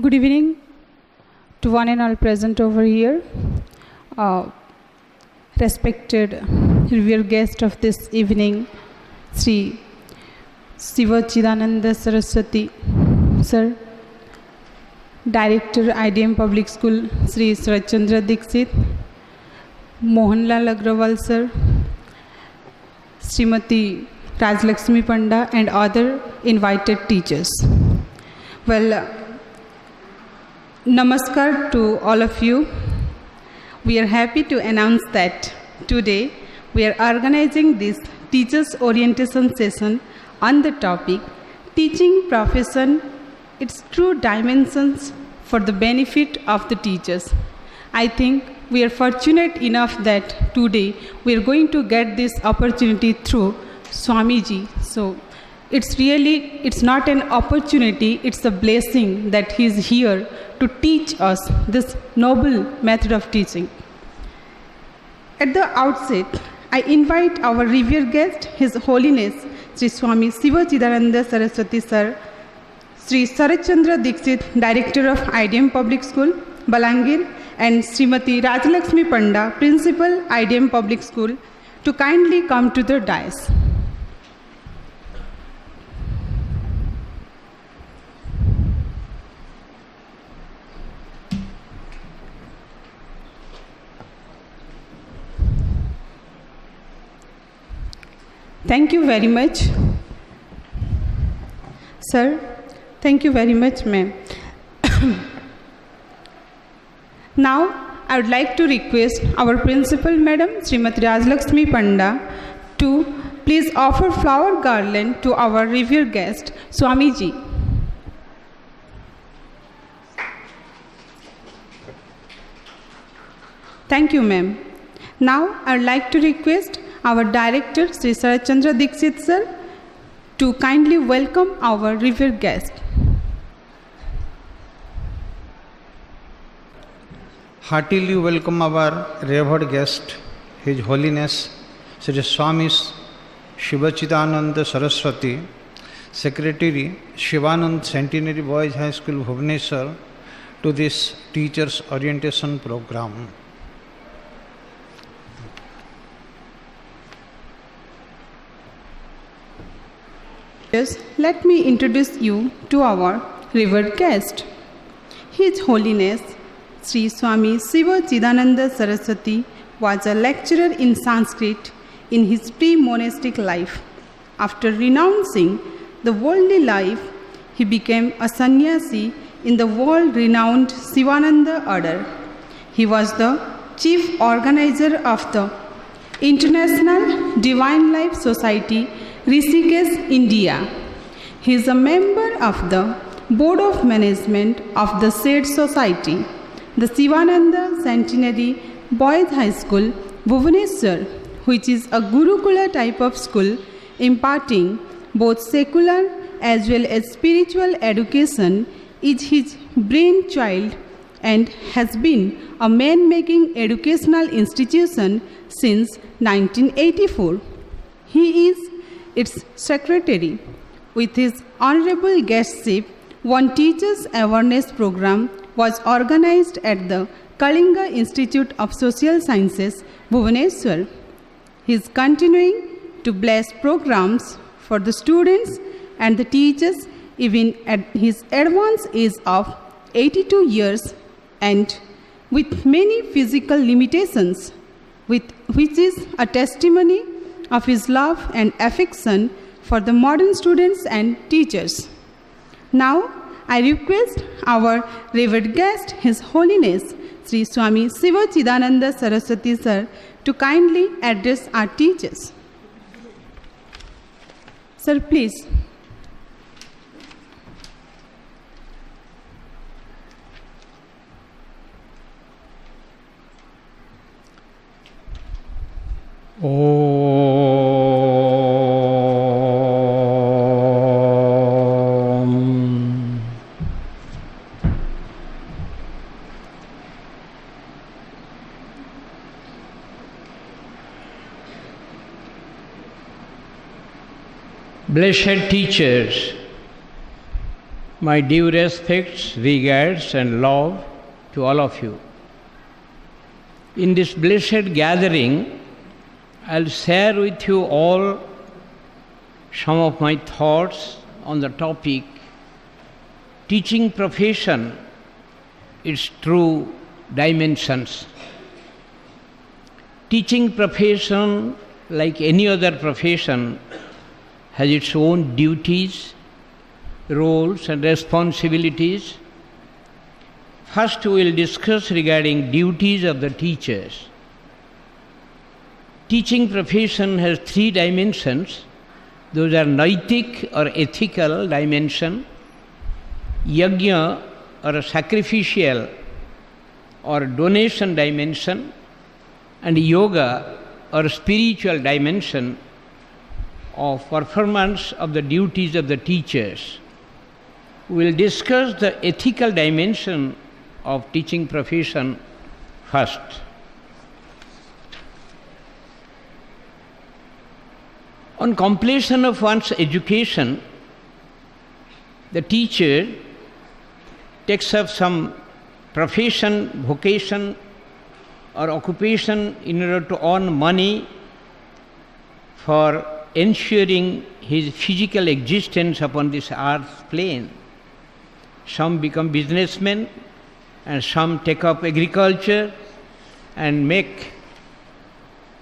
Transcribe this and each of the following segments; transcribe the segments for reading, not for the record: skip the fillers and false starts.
Good evening to one and all present over here. Respected revered guest of this evening, Shri Sivachidananda Saraswati Sir, Director IDM Public School, Shri Sarachandra Dixit, Mohanlal Agrawal Sir, Srimati Rajlakshmi Panda and other invited teachers. Well, Namaskar to all of you. We are happy to announce that today we are organizing this Teachers Orientation session on the topic Teaching Profession, its True Dimensions for the Benefit of the Teachers. I think we are fortunate enough that today we are going to get this opportunity through Swamiji. So it's not an opportunity, it's a blessing that he is here to teach us this noble method of teaching. At the outset, I invite our revered guest, His Holiness Sri Swami Sivachidananda Saraswati Sir, Sri Sarachandra Dixit, Director of IDM Public School, Balangir, and Srimati Rajlakshmi Panda, Principal, IDM Public School, to kindly come to the dais. Thank you very much, sir. Thank you very much, ma'am. Now, I would like to request our principal, Madam Srimati Rajlakshmi Panda, to please offer flower garland to our revered guest, Swamiji. Thank you, ma'am. Now, I would like to request our Director, Sri Sarachandra Dixit Sir, to kindly welcome our revered guest. Heartily welcome our revered guest, His Holiness Shri Swami Sivachidananda Saraswati, Secretary, Shivanand Centenary Boys High School, Bhubaneswar, to this Teachers Orientation Program. Let me introduce you to our revered guest. His Holiness Sri Swami Sivachidananda Saraswati was a lecturer in Sanskrit in his pre-monastic life. After renouncing the worldly life, he became a sannyasi in the world-renowned Sivananda order. He was the chief organizer of the International Divine Life Society, Rishikesh, India. He is a member of the Board of Management of the said society, the Sivananda Centenary Boys High School, Bhubaneswar, which is a Gurukula type of school imparting both secular as well as spiritual education, is his brainchild and has been a man-making educational institution since 1984. He is its secretary. With his honorable guestship, one Teachers Awareness Program was organized at the Kalinga Institute of Social Sciences, Bhubaneswar. He is continuing to bless programs for the students and the teachers even at his advanced age of 82 years and with many physical limitations, which is a testimony of his love and affection for the modern students and teachers. Now, I request our revered guest, His Holiness Sri Swami Sivachidananda Saraswati Sir, to kindly address our teachers. Sir, please. Blessed teachers, My due respects, regards and love to all of you. In this blessed gathering, I'll share with you all some of my thoughts on the topic teaching profession, its true dimensions. Teaching profession, like any other profession, has its own duties, roles and responsibilities. First, we will discuss regarding duties of the teachers. Teaching profession has three dimensions. Those are naitik or ethical dimension, yajna or a sacrificial or donation dimension, and yoga or spiritual dimension of performance of the duties of the teachers. We will discuss the ethical dimension of teaching profession first. On completion of one's education, the teacher takes up some profession, vocation or occupation in order to earn money for ensuring his physical existence upon this earth plane. Some become businessmen and some take up agriculture and make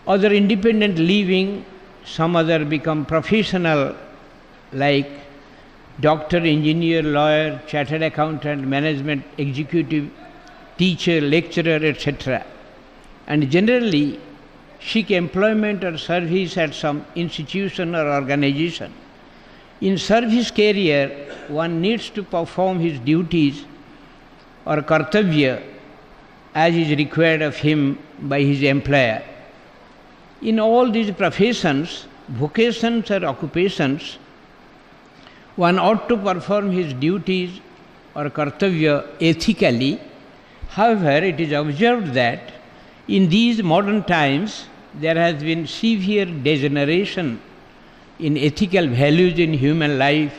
other independent living. Some other become professional like doctor, engineer, lawyer, chartered accountant, management, executive, teacher, lecturer, etc. And generally seek employment or service at some institution or organization. In service career, one needs to perform his duties or kartavya as is required of him by his employer. In all these professions, vocations or occupations, one ought to perform his duties or kartavya ethically. However, it is observed that in these modern times, there has been severe degeneration in ethical values in human life,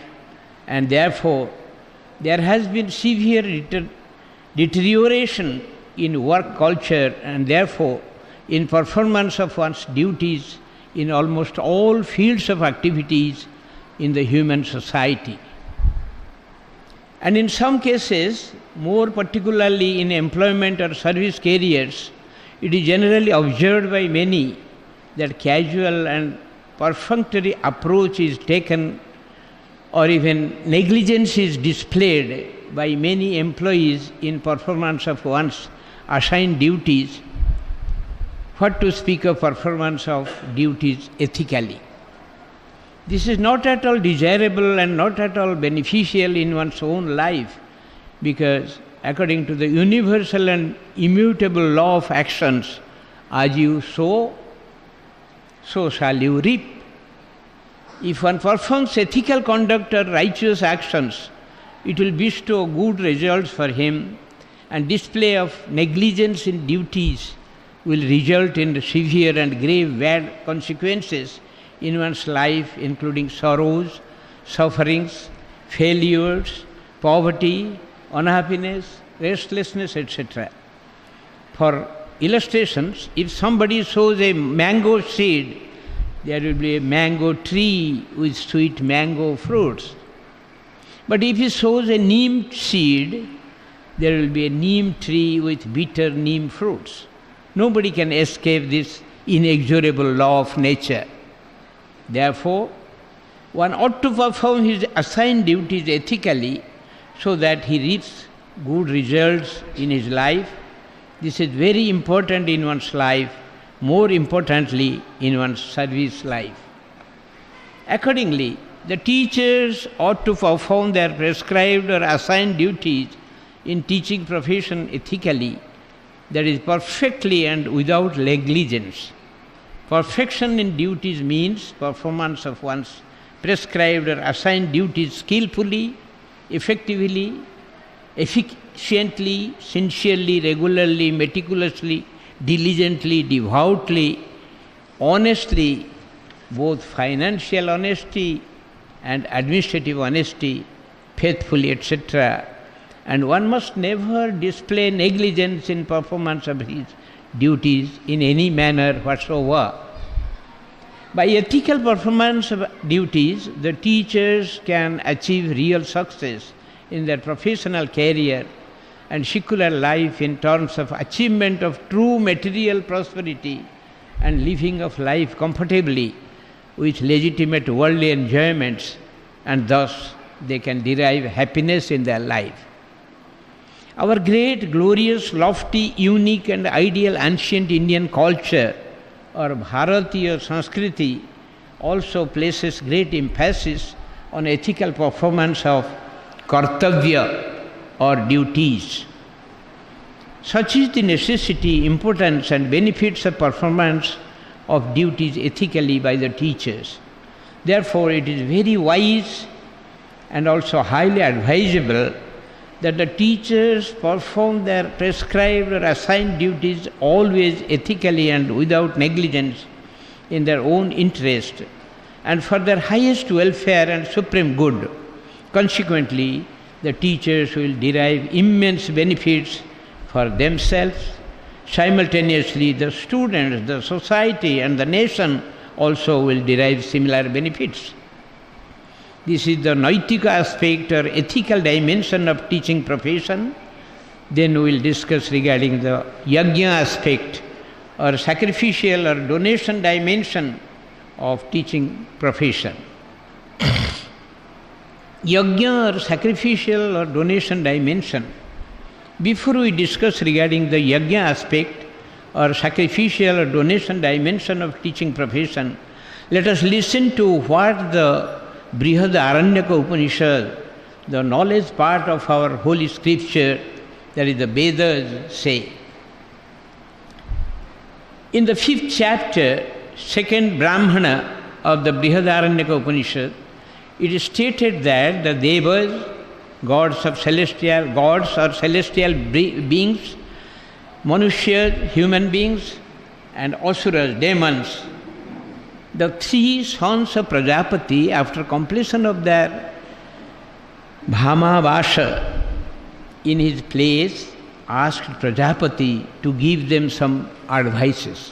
and therefore there has been severe deterioration in work culture, and therefore in performance of one's duties in almost all fields of activities in the human society. And in some cases, more particularly in employment or service careers, it is generally observed by many that casual and perfunctory approach is taken, or even negligence is displayed by many employees in performance of one's assigned duties. What to speak of performance of duties ethically? This is not at all desirable and not at all beneficial in one's own life, because according to the universal and immutable law of actions, as you sow, so shall you reap. If one performs ethical conduct or righteous actions, it will bestow good results for him, and display of negligence in duties will result in severe and grave bad consequences in one's life, including sorrows, sufferings, failures, poverty, unhappiness, restlessness, etc. For illustrations, if somebody sows a mango seed, there will be a mango tree with sweet mango fruits. But if he sows a neem seed, there will be a neem tree with bitter neem fruits. Nobody can escape this inexorable law of nature. Therefore, one ought to perform his assigned duties ethically so that he reaps good results in his life. This is very important in one's life, more importantly in one's service life. Accordingly, the teachers ought to perform their prescribed or assigned duties in teaching profession ethically, that is perfectly and without negligence. Perfection in duties means performance of one's prescribed or assigned duties skillfully, effectively, efficiently, sincerely, regularly, meticulously, diligently, devoutly, honestly, both financial honesty and administrative honesty faithfully, etc. And one must never display negligence in performance of his duties in any manner whatsoever. By ethical performance of duties, the teachers can achieve real success in their professional career and secular life in terms of achievement of true material prosperity and living of life comfortably with legitimate worldly enjoyments, and thus they can derive happiness in their life. Our great, glorious, lofty, unique and ideal ancient Indian culture, or Bharatiya Sanskriti, also places great emphasis on ethical performance of kartavya or duties. Such is the necessity, importance and benefits of performance of duties ethically by the teachers. Therefore, it is very wise and also highly advisable that the teachers perform their prescribed or assigned duties always ethically and without negligence in their own interest and for their highest welfare and supreme good. Consequently, the teachers will derive immense benefits for themselves. Simultaneously, the students, the society and the nation also will derive similar benefits. This is the Naitika aspect or ethical dimension of teaching profession. Then we will discuss regarding the Yajna aspect or sacrificial or donation dimension of teaching profession. Yajna or sacrificial or donation dimension. Before we discuss regarding the Yajna aspect or sacrificial or donation dimension of teaching profession, let us listen to what the Brihadaranyaka Upanishad, the knowledge part of our holy scripture, that is the Vedas, say. In the 5th chapter, 2nd Brahmana of the Brihadaranyaka Upanishad, it is stated that the Devas, gods or celestial beings, Manushya, human beings, and Asuras, demons, the 3 sons of Prajapati, after completion of their Bhamavasa in his place, asked Prajapati to give them some advices.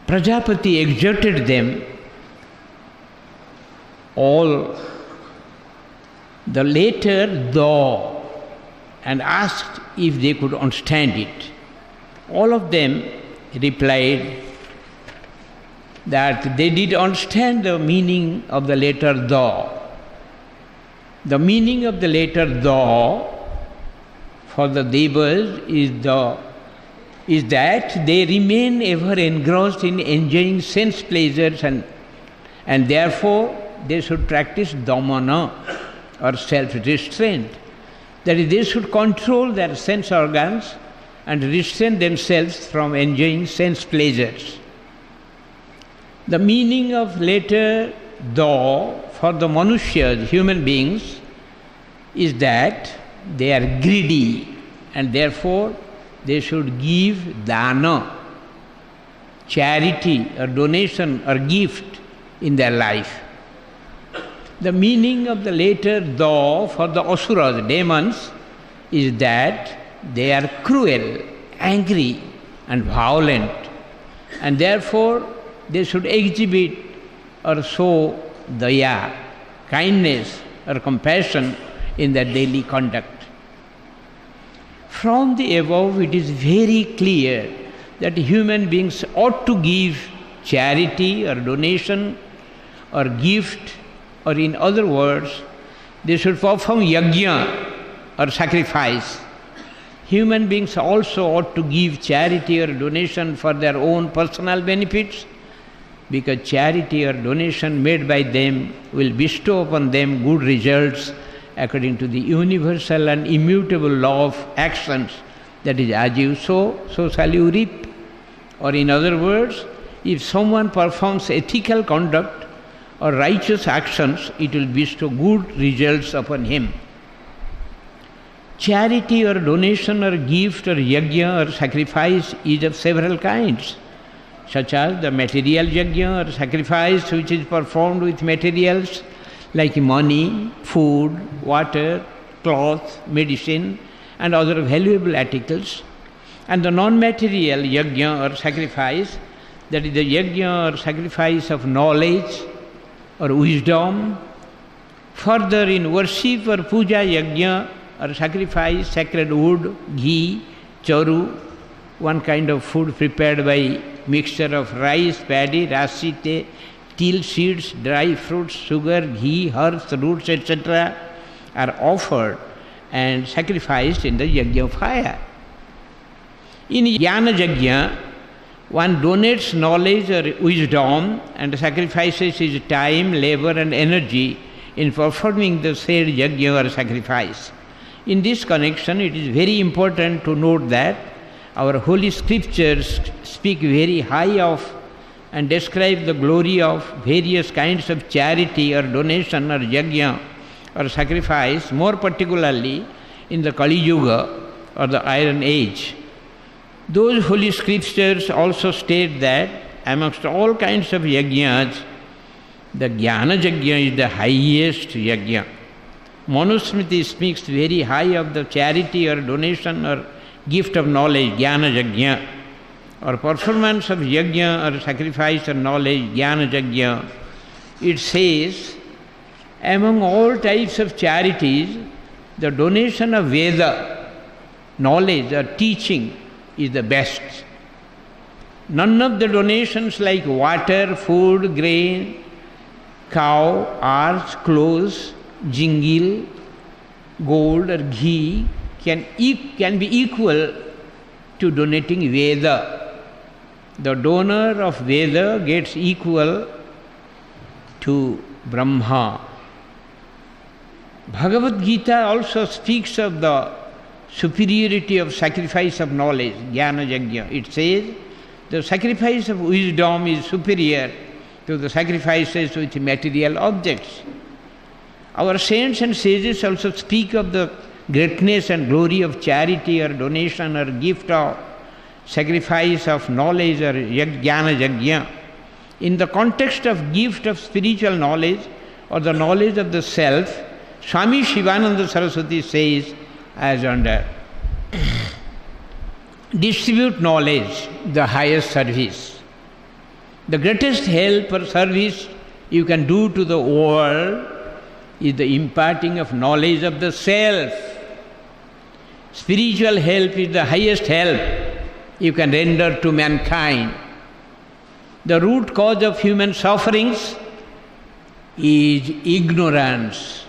Prajapati exhorted them all the letter Dha and asked if they could understand it. All of them replied that they did understand the meaning of the letter Dha. The meaning of the letter Dha for the Devas is that they remain ever engrossed in enjoying sense pleasures and therefore they should practice Dhamana or self-restraint. That is, they should control their sense organs and restrain themselves from enjoying sense pleasures. The meaning of letter Dha for the Manushya, human beings, is that they are greedy and therefore they should give dana, charity or donation or gift in their life. The meaning of the letter Dha for the Asuras, demons, is that they are cruel, angry and violent, and therefore they should exhibit or show daya, kindness or compassion in their daily conduct. From the above, it is very clear that human beings ought to give charity or donation or gift, or in other words, they should perform yajna or sacrifice. Human beings also ought to give charity or donation for their own personal benefits, because charity or donation made by them will bestow upon them good results according to the universal and immutable law of actions, that is, as you sow, so shall you reap. Or in other words, if someone performs ethical conduct or righteous actions, it will bestow good results upon him. Charity or donation or gift or yajna or sacrifice is of several kinds, such as the material yajna or sacrifice which is performed with materials like money, food, water, cloth, medicine, and other valuable articles. And the non-material yajna or sacrifice, that is the yajna or sacrifice of knowledge or wisdom. Further, in worship or puja yajna or sacrifice, sacred wood, ghee, charu, one kind of food prepared by mixture of rice, paddy, rasite, till seeds, dry fruits, sugar, ghee, herbs, roots, etc. are offered and sacrificed in the yajna of fire. In jnana yajna, one donates knowledge or wisdom and sacrifices his time, labor and energy in performing the said yajna or sacrifice. In this connection, it is very important to note that our holy scriptures speak very high of and describe the glory of various kinds of charity or donation or yajna or sacrifice, more particularly in the Kali Yuga or the Iron Age. Those holy scriptures also state that amongst all kinds of yajnas, the jnana yajna is the highest yajna. Manusmriti speaks very high of the charity or donation or gift of knowledge, jnana yajna, or performance of yajna or sacrifice or knowledge, jnana yajna. It says, among all types of charities, the donation of Veda, knowledge or teaching, is the best. None of the donations like water, food, grain, cow, arts, clothes, jingle, gold or ghee can be equal to donating Veda. The donor of Veda gets equal to Brahma. Bhagavad Gita also speaks of the superiority of sacrifice of knowledge, jnana yajna. It says the sacrifice of wisdom is superior to the sacrifices with material objects. Our saints and sages also speak of the greatness and glory of charity or donation or gift of sacrifice of knowledge or jnana yajna. In the context of gift of spiritual knowledge or the knowledge of the self, Swami Sivachidananda Saraswati says as under, distribute knowledge, the highest service. The greatest help or service you can do to the world is the imparting of knowledge of the self. Spiritual help is the highest help you can render to mankind. The root cause of human sufferings is ignorance.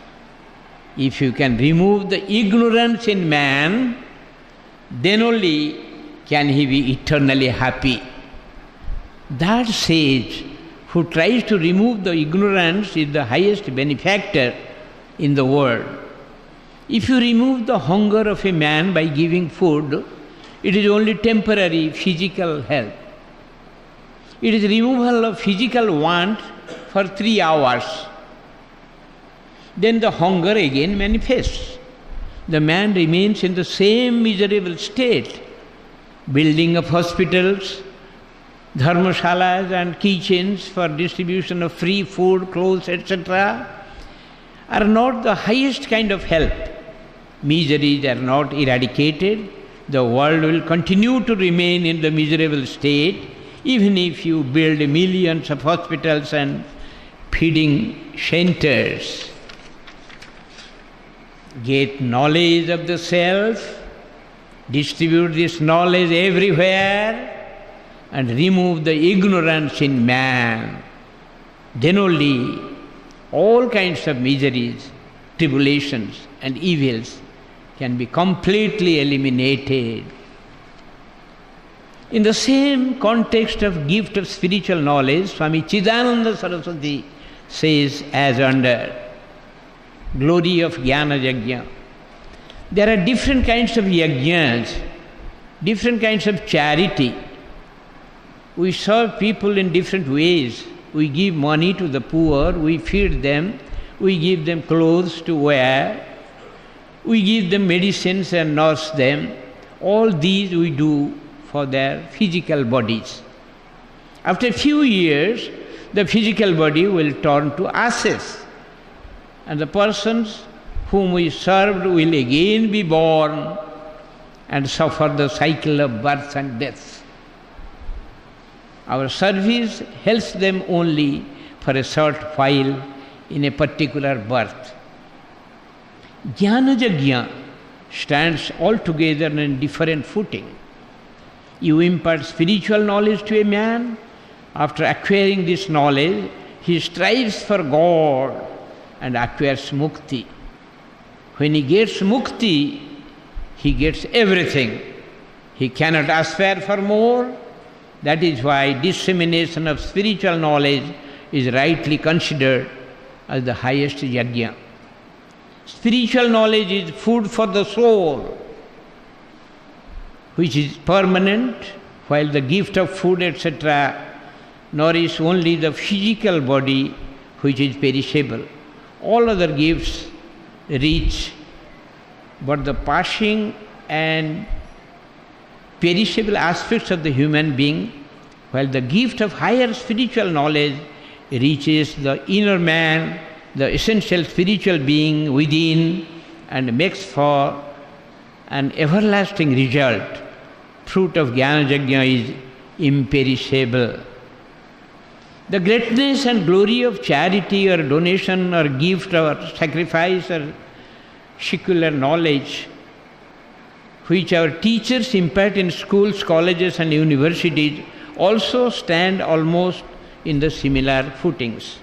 If you can remove the ignorance in man, then only can he be eternally happy. That sage who tries to remove the ignorance is the highest benefactor in the world. If you remove the hunger of a man by giving food, it is only temporary physical help. It is removal of physical want for 3 hours. Then the hunger again manifests. The man remains in the same miserable state. Building of hospitals, dharmashalas and kitchens for distribution of free food, clothes, etc. are not the highest kind of help. Miseries are not eradicated. The world will continue to remain in the miserable state even if you build millions of hospitals and feeding centers. Get knowledge of the self, distribute this knowledge everywhere, and remove the ignorance in man. Then only all kinds of miseries, tribulations, and evils can be completely eliminated. In the same context of gift of spiritual knowledge, Swami Chidananda Saraswati says as under glory of jnana yajna. There are different kinds of yajnas, different kinds of charity. We serve people in different ways. We give money to the poor, we feed them, we give them clothes to wear, we give them medicines and nurse them. All these we do for their physical bodies. After a few years, the physical body will turn to ashes. and the persons whom we served will again be born and suffer the cycle of birth and death. Our service helps them only for a short while in a particular birth. Jnana Yajna stands altogether on a different footing. You impart spiritual knowledge to a man. After acquiring this knowledge, he strives for God and acquires mukti. When he gets mukti, he gets everything. He cannot aspire for more. That is why dissemination of spiritual knowledge is rightly considered as the highest yajna. Spiritual knowledge is food for the soul, which is permanent, while the gift of food, etc., nourish only the physical body, which is perishable. All other gifts reach, but the passing and perishable aspects of the human being, while the gift of higher spiritual knowledge reaches the inner man, the essential spiritual being within, and makes for an everlasting result. Fruit of Jnana Yajna is imperishable. The greatness and glory of charity or donation or gift or sacrifice or secular knowledge, which our teachers impart in schools, colleges and universities, also stand almost in the similar footings.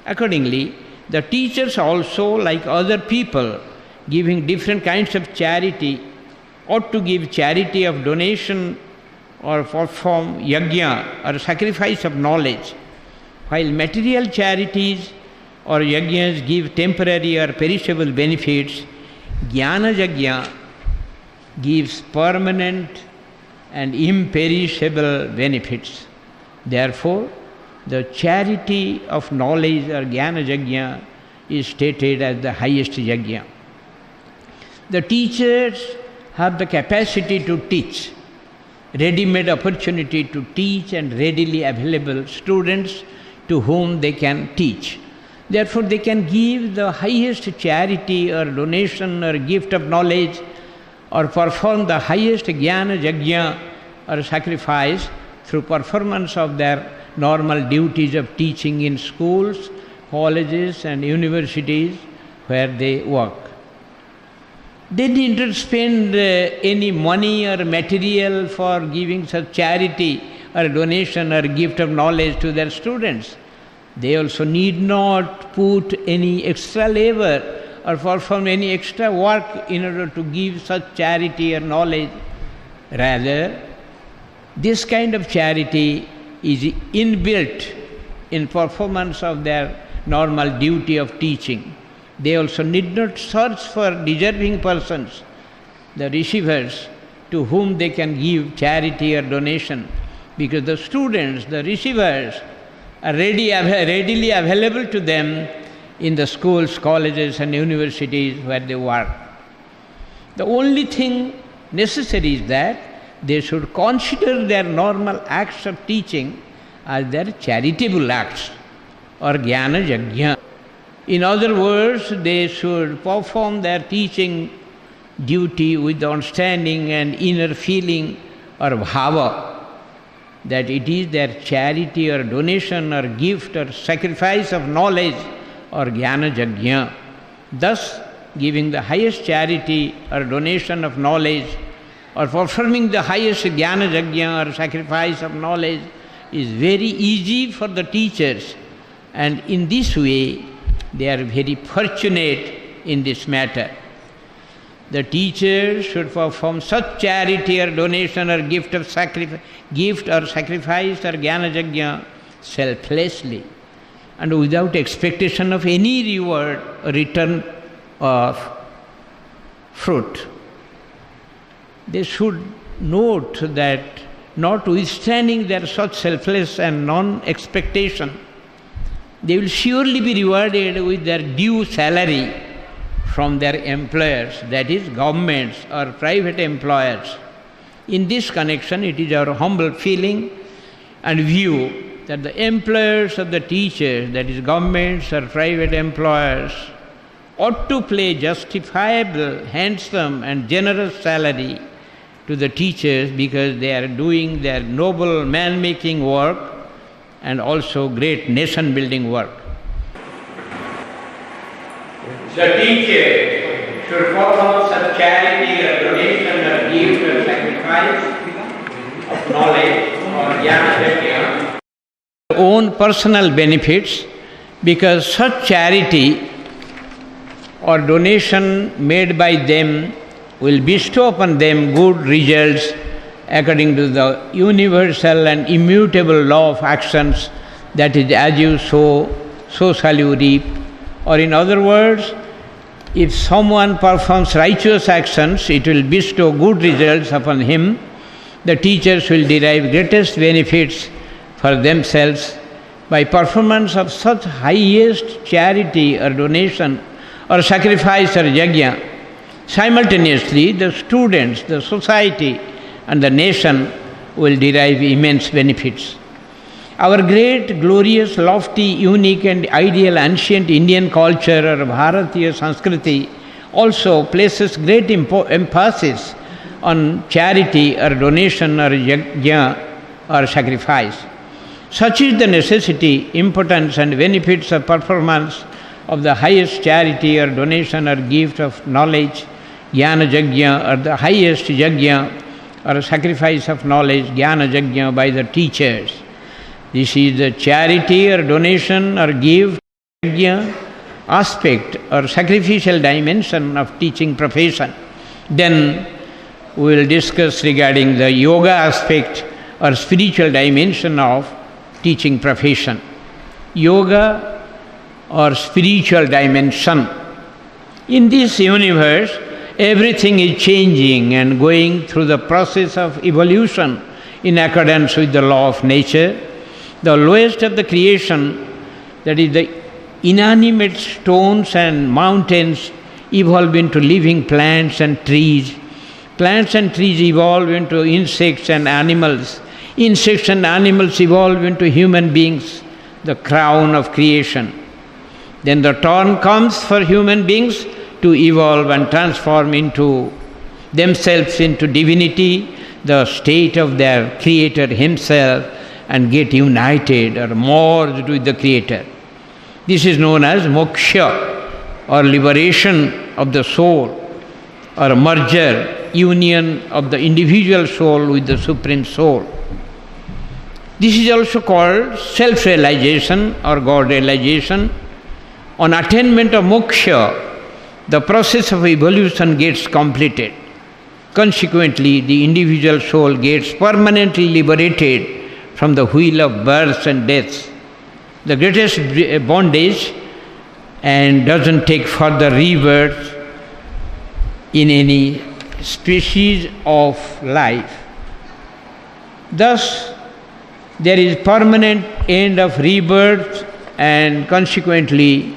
Accordingly, the teachers also, like other people, giving different kinds of charity, ought to give charity of donation or perform yajna or sacrifice of knowledge. While material charities or yajnas give temporary or perishable benefits, Jnana Yajna gives permanent and imperishable benefits. Therefore, the charity of knowledge or Jnana Yajna is stated as the highest yajna. The teachers have the capacity to teach, ready-made opportunity to teach and readily available students to whom they can teach. Therefore, they can give the highest charity or donation or gift of knowledge or perform the highest Jnana Yajna or sacrifice through performance of their normal duties of teaching in schools, colleges and universities where they work. They need not spend any money or material for giving such charity or donation or gift of knowledge to their students. They also need not put any extra labor or perform any extra work in order to give such charity or knowledge. Rather, this kind of charity is inbuilt in performance of their normal duty of teaching. They also need not search for deserving persons, the receivers, to whom they can give charity or donation, because the students, the receivers, are readily available to them in the schools, colleges and universities where they work. The only thing necessary is that they should consider their normal acts of teaching as their charitable acts or Jnana Yajna. In other words, they should perform their teaching duty with the understanding and inner feeling or bhava that it is their charity or donation or gift or sacrifice of knowledge or Jnana Yajna. Thus, giving the highest charity or donation of knowledge or performing the highest Jnana Yajna or sacrifice of knowledge is very easy for the teachers, and in this way they are very fortunate in this matter. The teacher should perform such charity or donation or gift or sacrifice or Jnana Yajna selflessly and without expectation of any reward or return of fruit. They should note that notwithstanding their such selfless and non-expectation, they will surely be rewarded with their due salary from their employers, that is, governments or private employers. In this connection, it is our humble feeling and view that the employers of the teachers, that is, governments or private employers, ought to pay justifiable, handsome and generous salary to the teachers because they are doing their noble man-making work and also great nation-building work. The teacher should perform such charity or donation or gift or sacrifice of knowledge or jnana own personal benefits, because such charity or donation made by them will bestow upon them good results according to the universal and immutable law of actions, that is, as you sow, so shall you reap. Or in other words, if someone performs righteous actions, it will bestow good results upon him. The teachers will derive greatest benefits for themselves by performance of such highest charity or donation or sacrifice or yajna. Simultaneously, the students, the society and the nation will derive immense benefits. Our great, glorious, lofty, unique and ideal ancient Indian culture or Bharatiya Sanskriti also places great emphasis on charity or donation or yajna or sacrifice. Such is the necessity, importance and benefits of performance of the highest charity or donation or gift of knowledge, jnana yajna, or the highest yajna or sacrifice of knowledge, jnana yajna, by the teachers. This is the charity or donation or gift, yajna aspect or sacrificial dimension of teaching profession. Then we will discuss regarding the yoga aspect or spiritual dimension of teaching profession. Yoga or spiritual dimension. In this universe, everything is changing and going through the process of evolution in accordance with the law of nature. The lowest of the creation, that is the inanimate stones and mountains, evolve into living plants and trees. Plants and trees evolve into insects and animals. Insects and animals evolve into human beings, the crown of creation. Then the turn comes for human beings to evolve and transform into themselves into divinity, the state of their Creator Himself, and get united or merged with the Creator. This is known as moksha, or liberation of the soul, or merger, union of the individual soul with the Supreme Soul. This is also called self-realization or God-realization. On attainment of moksha, the process of evolution gets completed. Consequently, the individual soul gets permanently liberated from the wheel of births and deaths, the greatest bondage, and doesn't take further rebirth in any species of life. Thus, there is permanent end of rebirth, and consequently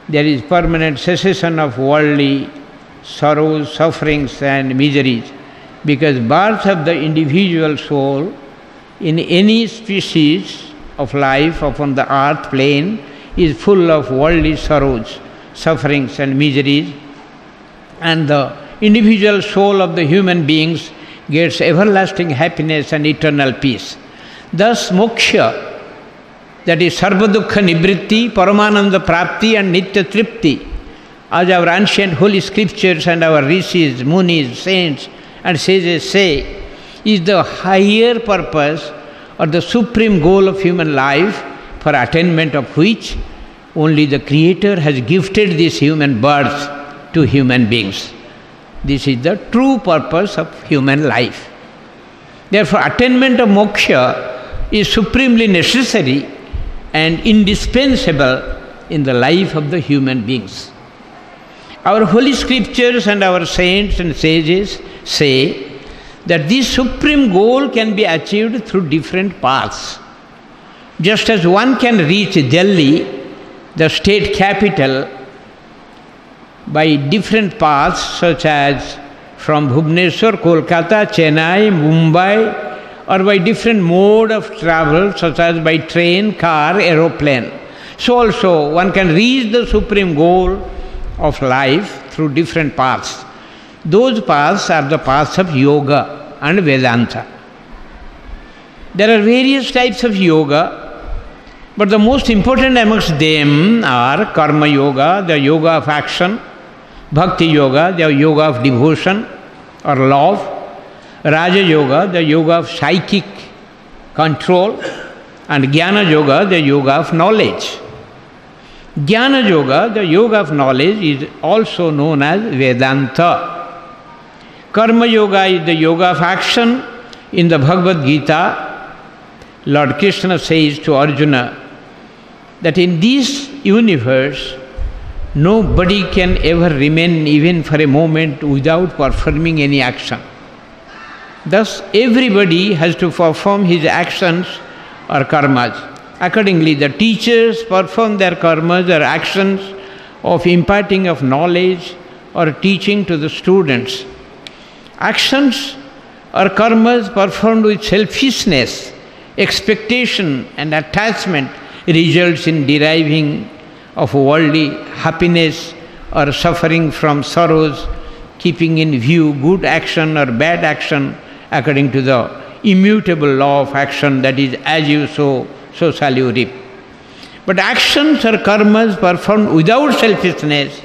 there is permanent cessation of worldly sorrows, sufferings and miseries, because birth of the individual soul in any species of life upon the earth plane is full of worldly sorrows, sufferings and miseries, and the individual soul of the human beings gets everlasting happiness and eternal peace. Thus moksha, that is sarva dukkha nivritti, paramananda prapti and nitya tripti, as our ancient holy scriptures and our rishis, munis, saints and sages say, is the higher purpose or the supreme goal of human life, for attainment of which only the Creator has gifted this human birth to human beings. This is the true purpose of human life. Therefore, attainment of moksha is supremely necessary and indispensable in the life of the human beings. Our holy scriptures and our saints and sages say that this supreme goal can be achieved through different paths. Just as one can reach Delhi, the state capital, by different paths such as from Bhubaneswar, Kolkata, Chennai, Mumbai, or by different mode of travel such as by train, car, aeroplane. So also one can reach the supreme goal of life through different paths. Those paths are the paths of yoga and Vedanta. There are various types of yoga, but the most important amongst them are karma yoga, the yoga of action, bhakti yoga, the yoga of devotion or love, raja yoga, the yoga of psychic control, and jnana yoga, the yoga of knowledge. Jnana yoga, the yoga of knowledge, is also known as Vedanta. Karma yoga is the yoga of action. In the Bhagavad Gita, Lord Krishna says to Arjuna that in this universe, nobody can ever remain even for a moment without performing any action. Thus, everybody has to perform his actions or karmas. Accordingly, the teachers perform their karmas or actions of imparting of knowledge or teaching to the students. Actions or karmas performed with selfishness, expectation and attachment results in deriving of worldly happiness or suffering from sorrows, keeping in view good action or bad action according to the immutable law of action, that is, as you sow, so shall you reap. But actions or karmas performed without selfishness,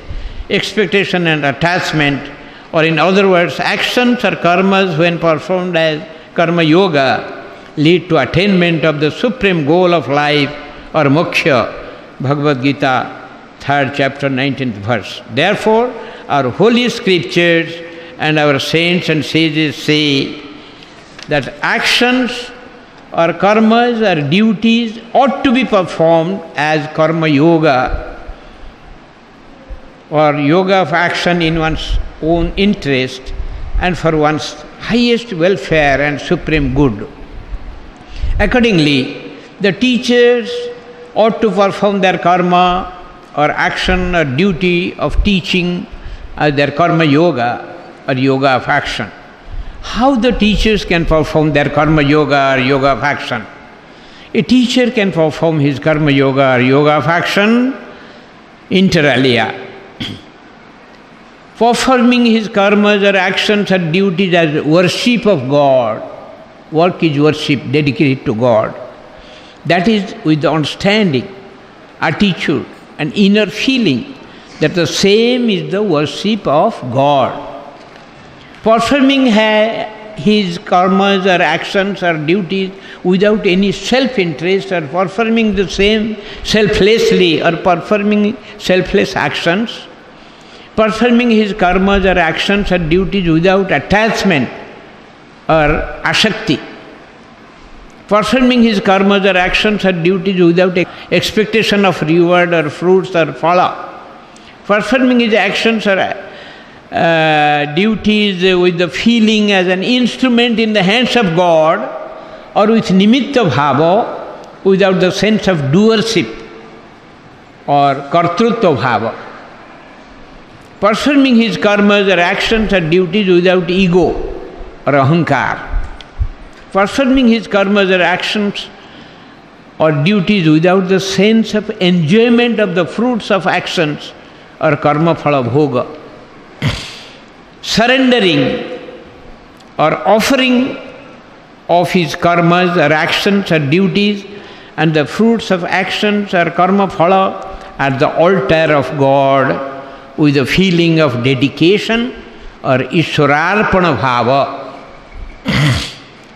expectation and attachment, or in other words, actions or karmas when performed as karma yoga, lead to attainment of the supreme goal of life or moksha. Bhagavad Gita, 3rd chapter, 19th verse. Therefore, our holy scriptures and our saints and sages say that actions or karmas or duties ought to be performed as karma yoga or yoga of action in one's own interest and for one's highest welfare and supreme good. Accordingly, the teachers ought to perform their karma or action or duty of teaching as their karma yoga or yoga of action. How the teachers can perform their karma yoga or yoga of action? A teacher can perform his karma yoga or yoga of action inter alia. Performing his karmas or actions or duties as worship of God. Work is worship dedicated to God. That is with the understanding, attitude and inner feeling that the same is the worship of God. Performing his karmas or actions or duties without any self-interest or performing the same selflessly or performing selfless actions, performing his karmas or actions or duties without attachment or ashakti, performing his karmas or actions or duties without expectation of reward or fruits or phala, performing his actions or duties with the feeling as an instrument in the hands of God or with nimitta bhava, without the sense of doership or kartrutva bhava, performing his karmas or actions or duties without ego or ahankar, performing his karmas or actions or duties without the sense of enjoyment of the fruits of actions or karma phala bhoga, surrendering or offering of his karmas or actions or duties and the fruits of actions or karma phala at the altar of God with a feeling of dedication or Ishwararpana bhava.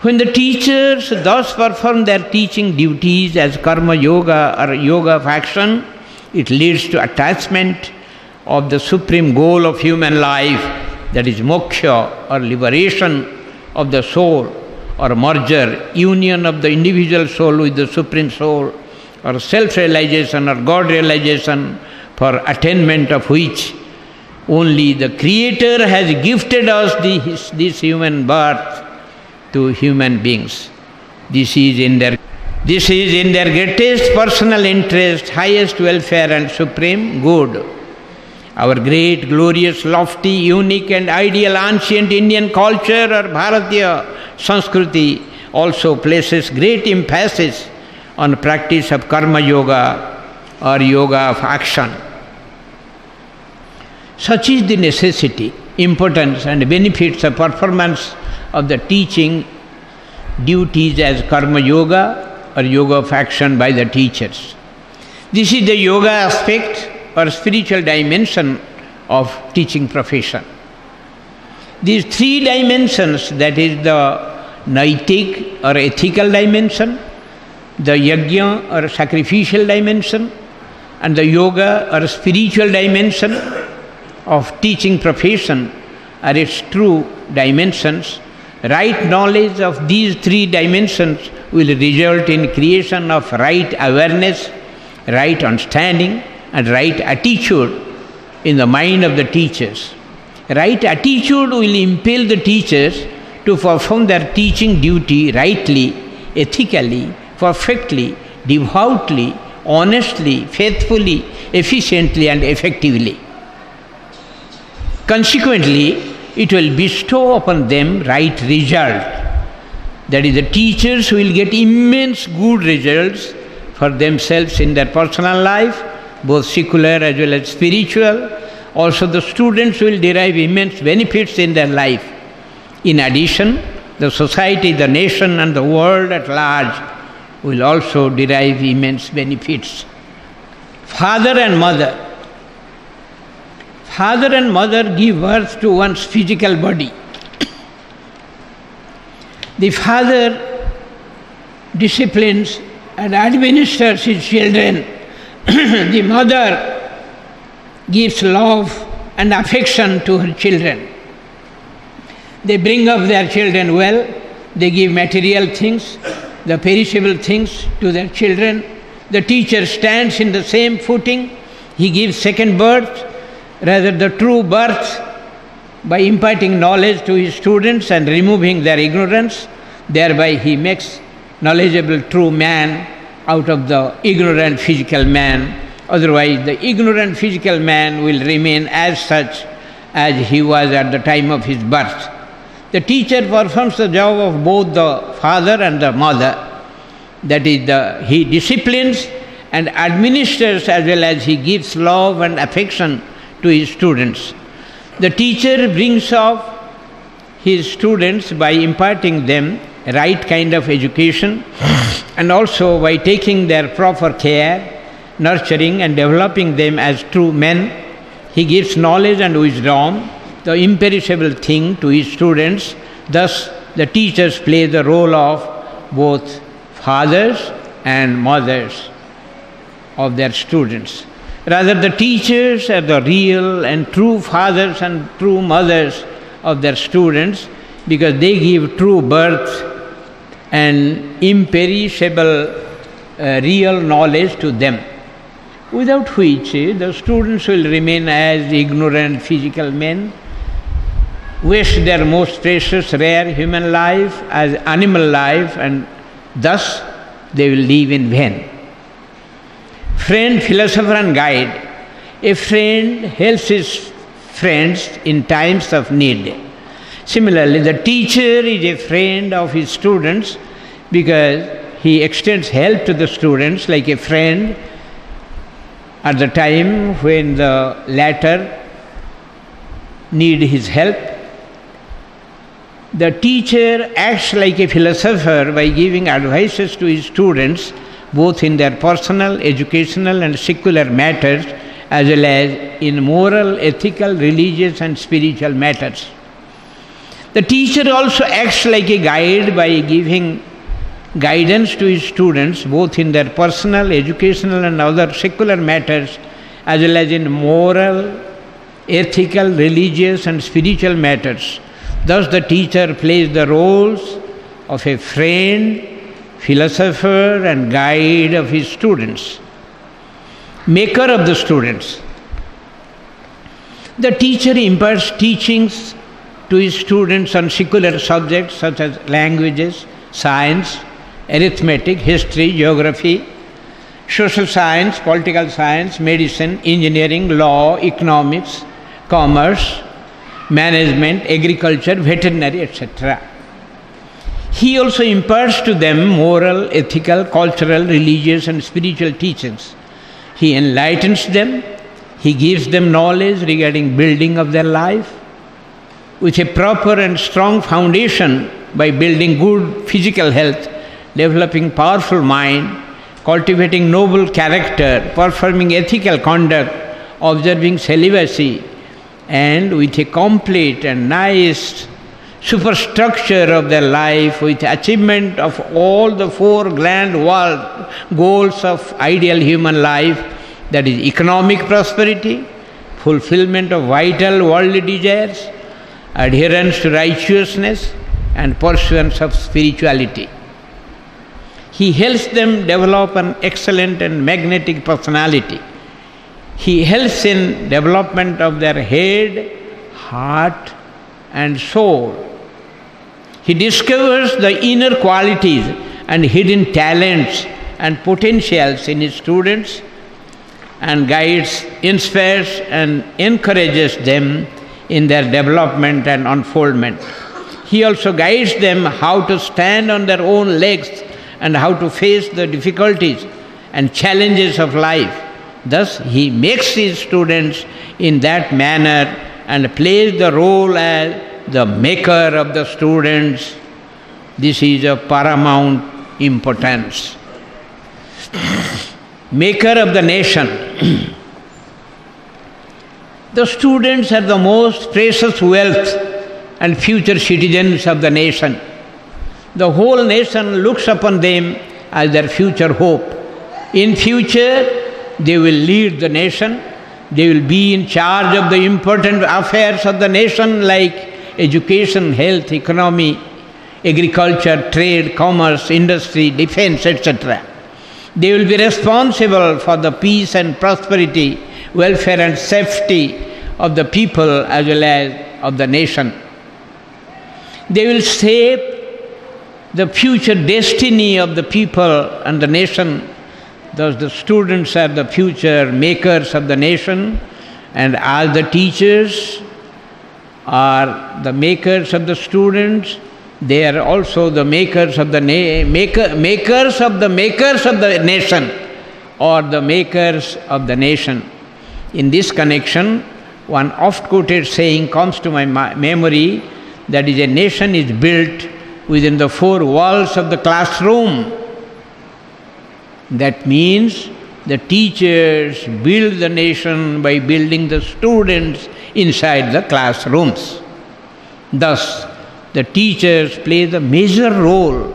When the teachers thus perform their teaching duties as karma yoga or yoga of action, it leads to attachment of the supreme goal of human life, that is moksha or liberation of the soul or merger, union of the individual soul with the supreme soul, or self-realization or God realization, for attainment of which only the Creator has gifted us this human birth to human beings. This is in their greatest personal interest, highest welfare and supreme good. Our great, glorious, lofty, unique and ideal ancient Indian culture or Bharatiya Sanskriti also places great emphasis on practice of karma yoga or yoga of action. Such is the necessity, importance and benefits of performance of the teaching duties as karma yoga or yoga of action by the teachers. This is the yoga aspect or spiritual dimension of teaching profession. These three dimensions, that is the naitik or ethical dimension, the yajna or sacrificial dimension, and the yoga or spiritual dimension of teaching profession are its true dimensions. Right knowledge of these three dimensions will result in creation of right awareness, right understanding and right attitude in the mind of the teachers. Right attitude will impel the teachers to perform their teaching duty rightly, ethically, perfectly, devoutly, honestly, faithfully, efficiently and effectively. Consequently, it will bestow upon them right result. That is, the teachers will get immense good results for themselves in their personal life, both secular as well as spiritual. Also the students will derive immense benefits in their life. In addition, the society, the nation and the world at large will also derive immense benefits. Father and mother give birth to one's physical body. The father disciplines and administers his children. The mother gives love and affection to her children. They bring up their children well. They give material things, the perishable things to their children. The teacher stands in the same footing. He gives second birth, rather the true birth, by imparting knowledge to his students and removing their ignorance. Thereby he makes knowledgeable true man out of the ignorant physical man. Otherwise the ignorant physical man will remain as such as he was at the time of his birth. The teacher performs the job of both the father and the mother. That is, he disciplines and administers as well as he gives love and affection to his students. The teacher brings up his students by imparting them right kind of education and also by taking their proper care, nurturing and developing them as true men. He gives knowledge and wisdom, the imperishable thing, to his students. Thus the teachers play the role of both fathers and mothers of their students. Rather, the teachers are the real and true fathers and true mothers of their students, because they give true birth and imperishable real knowledge to them, without which the students will remain as ignorant physical men, waste their most precious, rare human life as animal life, and thus they will live in vain. Friend, philosopher and guide. A friend helps his friends in times of need. Similarly, the teacher is a friend of his students because he extends help to the students like a friend at the time when the latter need his help. The teacher acts like a philosopher by giving advices to his students both in their personal, educational and secular matters as well as in moral, ethical, religious and spiritual matters. The teacher also acts like a guide by giving guidance to his students both in their personal, educational and other secular matters as well as in moral, ethical, religious and spiritual matters. Thus the teacher plays the roles of a friend, philosopher and guide of his students, maker of the students. The teacher imparts teachings to his students on secular subjects such as languages, science, arithmetic, history, geography, social science, political science, medicine, engineering, law, economics, commerce, management, agriculture, veterinary, etc. He also imparts to them moral, ethical, cultural, religious and spiritual teachings. He enlightens them, He gives them knowledge regarding building of their life with a proper and strong foundation by building good physical health, developing powerful mind, cultivating noble character, performing ethical conduct, observing celibacy, and with a complete and nice superstructure of their life, with achievement of all the four grand goals of ideal human life, that is economic prosperity, fulfillment of vital worldly desires, adherence to righteousness, and pursuance of spirituality. He helps them develop an excellent and magnetic personality. He helps in development of their head, heart, and soul. He discovers the inner qualities and hidden talents and potentials in his students and guides, inspires, and encourages them in their development and unfoldment. He also guides them how to stand on their own legs and how to face the difficulties and challenges of life. Thus, he makes his students in that manner and plays the role as the maker of the students. This is of paramount importance. Maker of the nation. The students are the most precious wealth and future citizens of the nation. The whole nation looks upon them as their future hope. In future, they will lead the nation. They will be in charge of the important affairs of the nation like education, health, economy, agriculture, trade, commerce, industry, defense, etc. They will be responsible for the peace and prosperity, welfare and safety of the people as well as of the nation. They will shape the future destiny of the people and the nation. Thus the students are the future makers of the nation, and as the teachers are the makers of the students, they are also the makers of the makers of the nation, or the makers of the nation. In this connection, one oft-quoted saying comes to my memory, that is, a nation is built within the four walls of the classroom. That means the teachers build the nation by building the students inside the classrooms. Thus, the teachers play the major role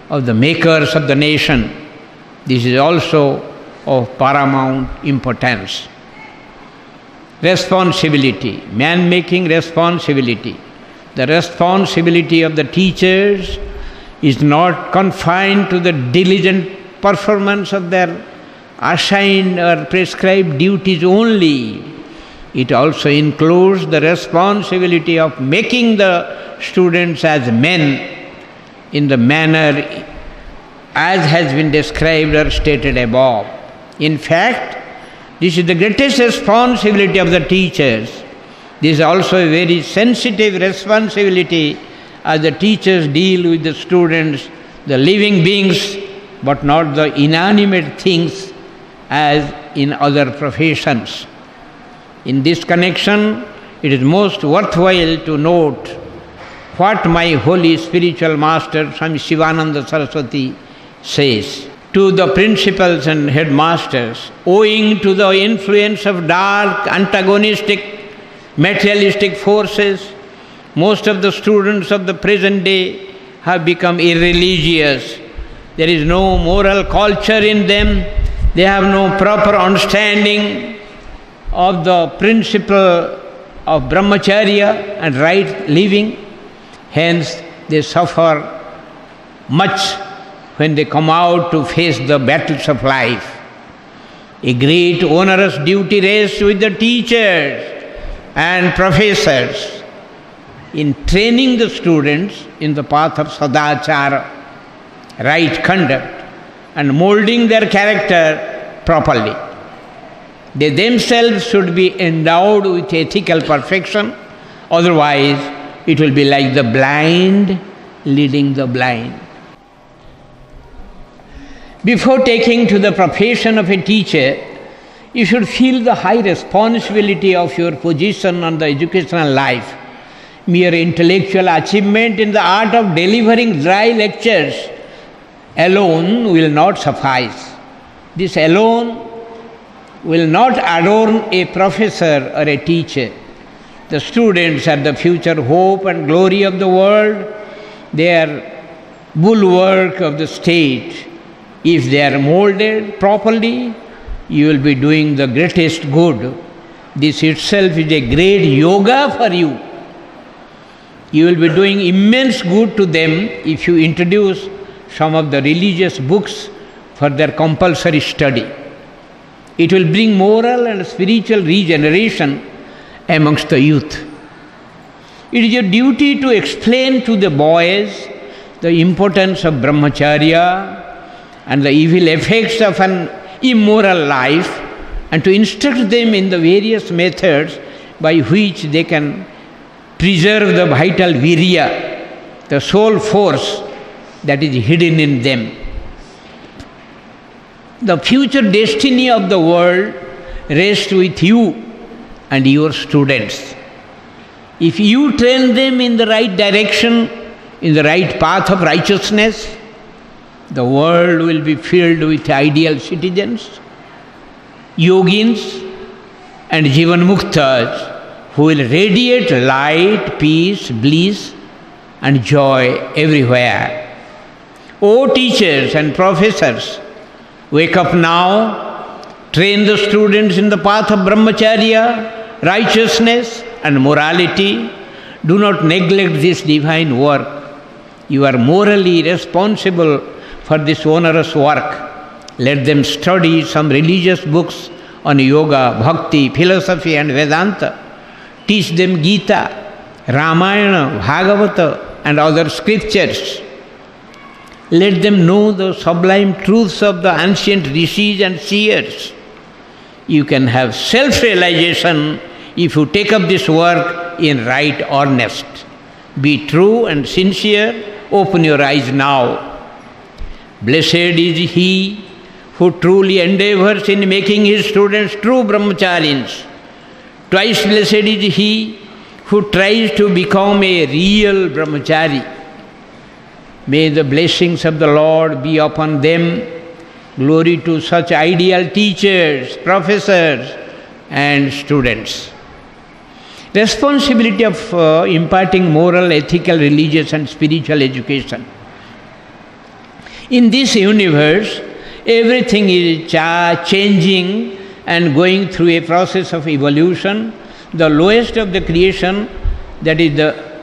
of the makers of the nation. This is also of paramount importance. Responsibility, man-making responsibility. The responsibility of the teachers is not confined to the diligent performance of their assigned or prescribed duties only. It also includes the responsibility of making the students as men in the manner as has been described or stated above. In fact, this is the greatest responsibility of the teachers. This is also a very sensitive responsibility, as the teachers deal with the students, the living beings, but not the inanimate things as in other professions. In this connection, it is most worthwhile to note what my holy spiritual master, Swami Sivachidananda Saraswati, says. To the principals and headmasters, owing to the influence of dark, antagonistic, materialistic forces, most of the students of the present day have become irreligious. There is no moral culture in them. They have no proper understanding of the principle of brahmacharya and right living. Hence, they suffer much when they come out to face the battles of life. A great onerous duty rests with the teachers and professors in training the students in the path of sadachara, right conduct, and molding their character properly. They themselves should be endowed with ethical perfection, otherwise it will be like the blind leading the blind. Before taking to the profession of a teacher, You should feel the high responsibility of your position on the educational life. Mere intellectual achievement in the art of delivering dry lectures alone will not suffice. This alone will not adorn a professor or a teacher. The students are the future hope and glory of the world. They are bulwark of the state. If they are molded properly, you will be doing the greatest good. This itself is a great yoga for you. You will be doing immense good to them if you introduce some of the religious books for their compulsory study. It will bring moral and spiritual regeneration amongst the youth. It is your duty to explain to the boys the importance of brahmacharya and the evil effects of an immoral life, and to instruct them in the various methods by which they can preserve the vital virya, the soul force that is hidden in them. The future destiny of the world rests with you and your students. If you train them in the right direction, in the right path of righteousness, the world will be filled with ideal citizens, yogins and jivan muktas who will radiate light, peace, bliss and joy everywhere. O teachers and professors, wake up now, train the students in the path of brahmacharya, righteousness and morality. Do not neglect this divine work. You are morally responsible for this onerous work. Let them study some religious books on yoga, bhakti, philosophy and Vedanta. Teach them Gita, Ramayana, Bhagavata and other scriptures. Let them know the sublime truths of the ancient rishis and seers. You can have self-realization if you take up this work in right earnest. Be true and sincere. Open your eyes now. Blessed is he who truly endeavors in making his students true brahmacharis. Twice blessed is he who tries to become a real brahmachari. May the blessings of the Lord be upon them. Glory to such ideal teachers, professors and students. Responsibility of imparting moral, ethical, religious and spiritual education. In this universe, everything is changing and going through a process of evolution. The lowest of the creation, that is the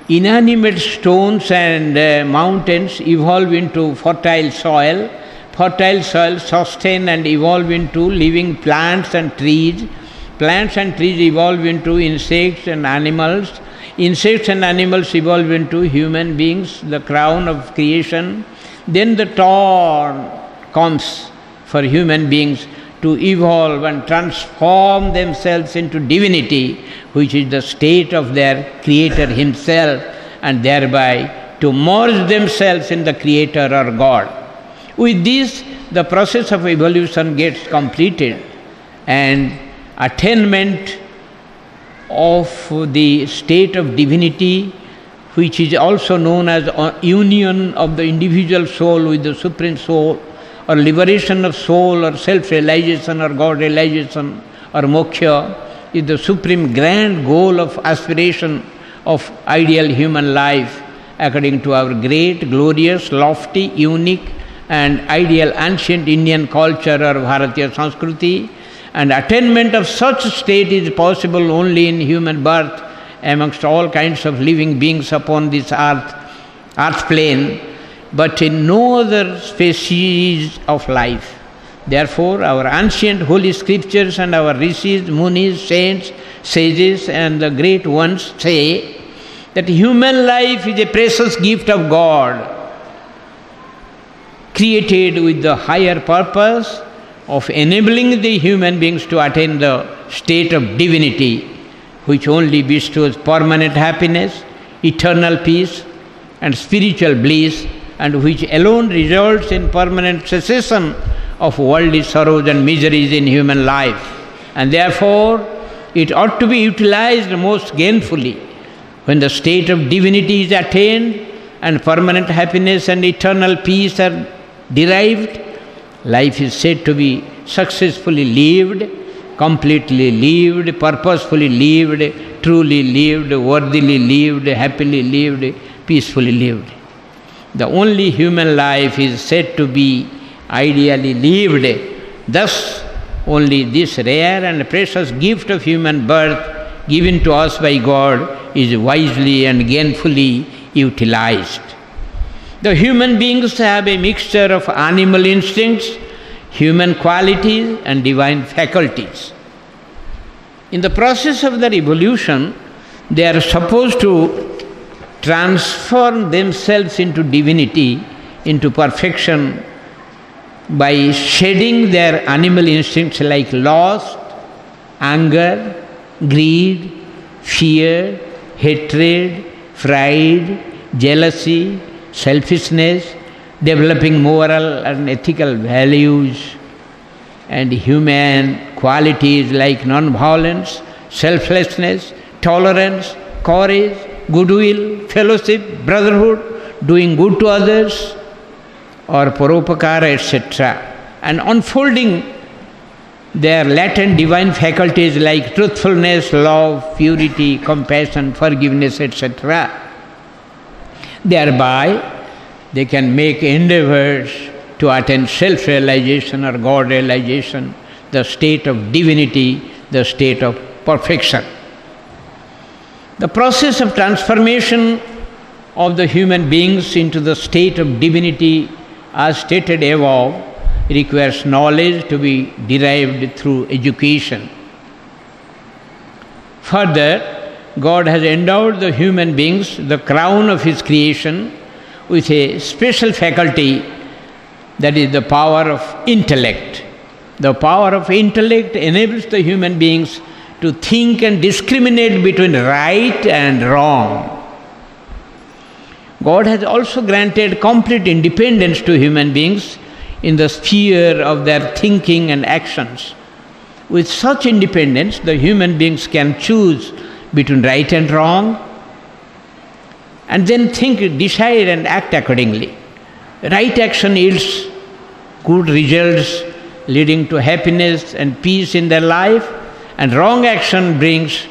inanimate stones and mountains, evolve into fertile soil. Fertile soil sustain and evolve into living plants and trees. Plants and trees evolve into insects and animals. Insects and animals evolve into human beings, the crown of creation. Then the turn comes for human beings to evolve and transform themselves into divinity, which is the state of their Creator Himself, and thereby to merge themselves in the Creator or God. With this, the process of evolution gets completed, and attainment of the state of divinity, which is also known as union of the individual soul with the Supreme Soul, or liberation of soul, or self-realization, or God-realization, or moksha, is the supreme grand goal of aspiration of ideal human life, according to our great, glorious, lofty, unique, and ideal ancient Indian culture or Bharatiya Sanskriti. And attainment of such state is possible only in human birth amongst all kinds of living beings upon this earth plane, but in no other species of life. Therefore, our ancient holy scriptures and our rishis, munis, saints, sages and the great ones say that human life is a precious gift of God, created with the higher purpose of enabling the human beings to attain the state of divinity, which only bestows permanent happiness, eternal peace and spiritual bliss, and which alone results in permanent cessation of worldly sorrows and miseries in human life. And therefore, it ought to be utilized most gainfully. When the state of divinity is attained and permanent happiness and eternal peace are derived, life is said to be successfully lived, completely lived, purposefully lived, truly lived, worthily lived, happily lived, peacefully lived. The only human life is said to be ideally lived. Thus, only this rare and precious gift of human birth given to us by God is wisely and gainfully utilized. The human beings have a mixture of animal instincts, human qualities and divine faculties. In the process of their evolution, they are supposed to transform themselves into divinity, into perfection, by shedding their animal instincts like lust, anger, greed, fear, hatred, pride, jealousy, selfishness, developing moral and ethical values and human qualities like non-violence, selflessness, tolerance, courage, goodwill, fellowship, brotherhood, doing good to others, or paropakara, etc., and unfolding their latent divine faculties like truthfulness, love, purity, compassion, forgiveness, etc. Thereby, they can make endeavors to attain self-realization or God-realization, the state of divinity, the state of perfection. The process of transformation of the human beings into the state of divinity, as stated above, requires knowledge to be derived through education. Further, God has endowed the human beings, the crown of His creation, with a special faculty, that is the power of intellect. The power of intellect enables the human beings to think and discriminate between right and wrong. God has also granted complete independence to human beings in the sphere of their thinking and actions. With such independence, the human beings can choose between right and wrong and then think, decide and act accordingly. Right action yields good results leading to happiness and peace in their life, and wrong action brings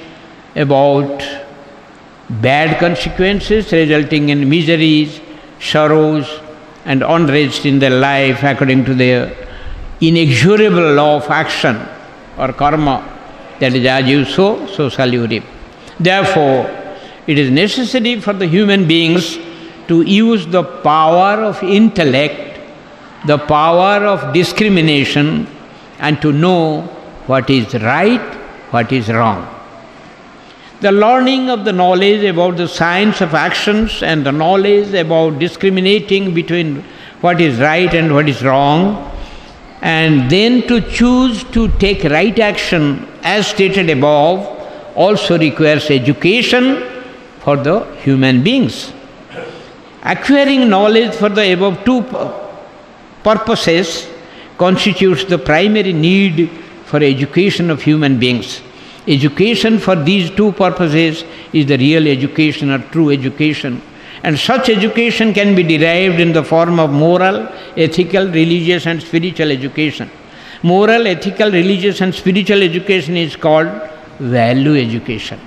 about bad consequences resulting in miseries, sorrows and unrest in their life according to their inexorable law of action or karma, that is, as you sow, so shall you reap. Therefore, it is necessary for the human beings to use the power of intellect, the power of discrimination, and to know what is right, what is wrong. The learning of the knowledge about the science of actions and the knowledge about discriminating between what is right and what is wrong, and then to choose to take right action as stated above, also requires education for the human beings. Acquiring knowledge for the above two purposes constitutes the primary need for education of human beings. Education for these two purposes is the real education or true education, and such education can be derived in the form of moral, ethical, religious and spiritual education. Moral, ethical, religious and spiritual education is called value education.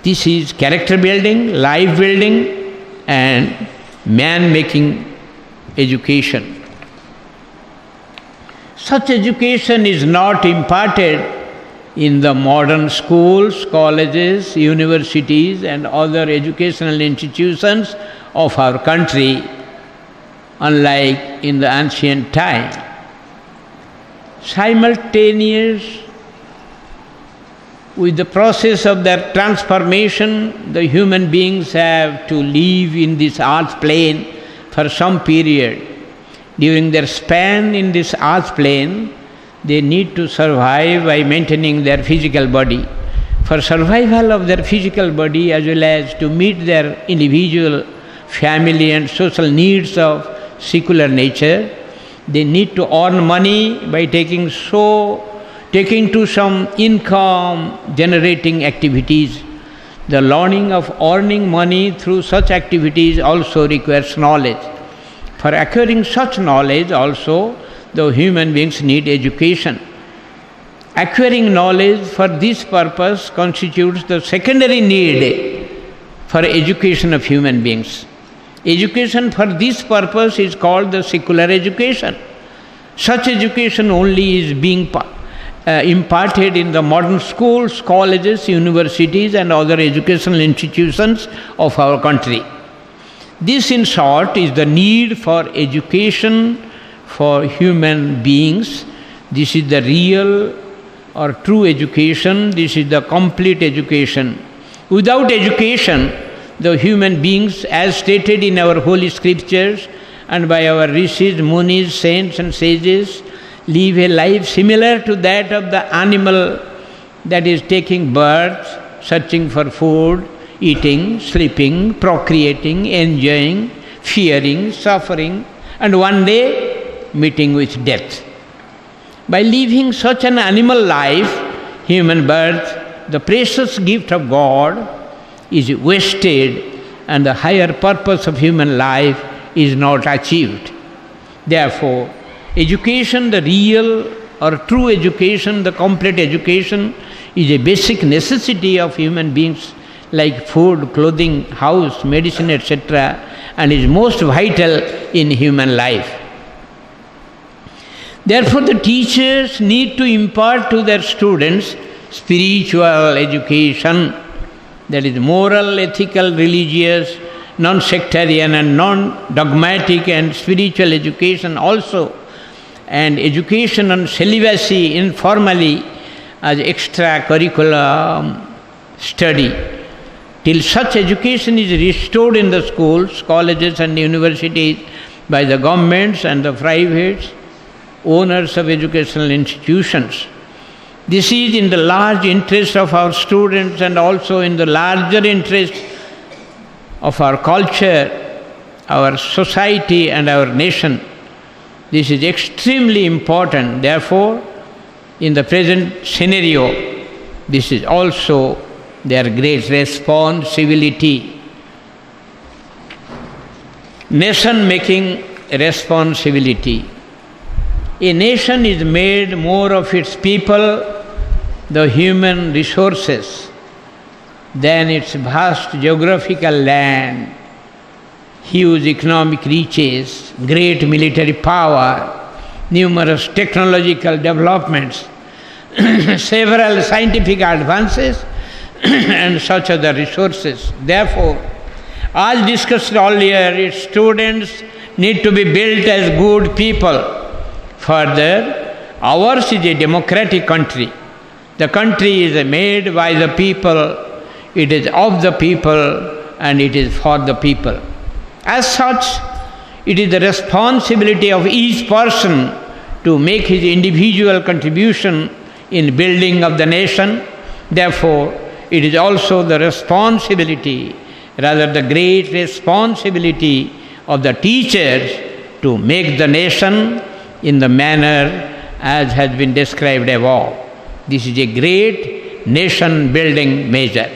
This is character building, life building and man-making education. Such education is not imparted in the modern schools, colleges, universities and other educational institutions of our country, unlike in the ancient time. Simultaneous with the process of their transformation, the human beings have to live in this earth plane for some period. During their span in this earth plane, they need to survive by maintaining their physical body. For survival of their physical body, as well as to meet their individual, family and social needs of secular nature, They need to earn money by taking to some income generating activities. The learning of earning money through such activities also requires knowledge. For acquiring such knowledge also, the human beings need education. Acquiring knowledge for this purpose constitutes the secondary need for education of human beings. Education for this purpose is called the secular education. Such education only is being imparted in the modern schools, colleges, universities and other educational institutions of our country. This, in short, is the need for education for human beings. This is the real or true education. This is the complete education. Without education, the human beings, as stated in our holy scriptures and by our rishis, munis, saints and sages, live a life similar to that of the animal that is taking birth, searching for food, eating, sleeping, procreating, enjoying, fearing, suffering, and one day meeting with death. By living such an animal life, human birth, the precious gift of God, is wasted and the higher purpose of human life is not achieved. Therefore, education, the real or true education, the complete education, is a basic necessity of human beings like food, clothing, house, medicine, etc., and is most vital in human life. Therefore, the teachers need to impart to their students spiritual education, that is moral, ethical, religious, non-sectarian and non-dogmatic and spiritual education also, and education on celibacy informally as extracurricular study. Till such education is restored in the schools, colleges and universities by the governments and the private owners of educational institutions. This is in the large interest of our students and also in the larger interest of our culture, our society and our nation. This is extremely important. Therefore, in the present scenario, this is also their great responsibility. Nation-making responsibility. A nation is made more of its people, the human resources, than its vast geographical land, huge economic reaches, great military power, numerous technological developments, several scientific advances, and such other resources. Therefore, as discussed earlier, its students need to be built as good people. Further, ours is a democratic country. The country is made by the people, it is of the people, and it is for the people. As such, it is the responsibility of each person to make his individual contribution in building of the nation. Therefore, it is also the responsibility, rather the great responsibility of the teachers to make the nation in the manner as has been described above. This is a great nation-building measure.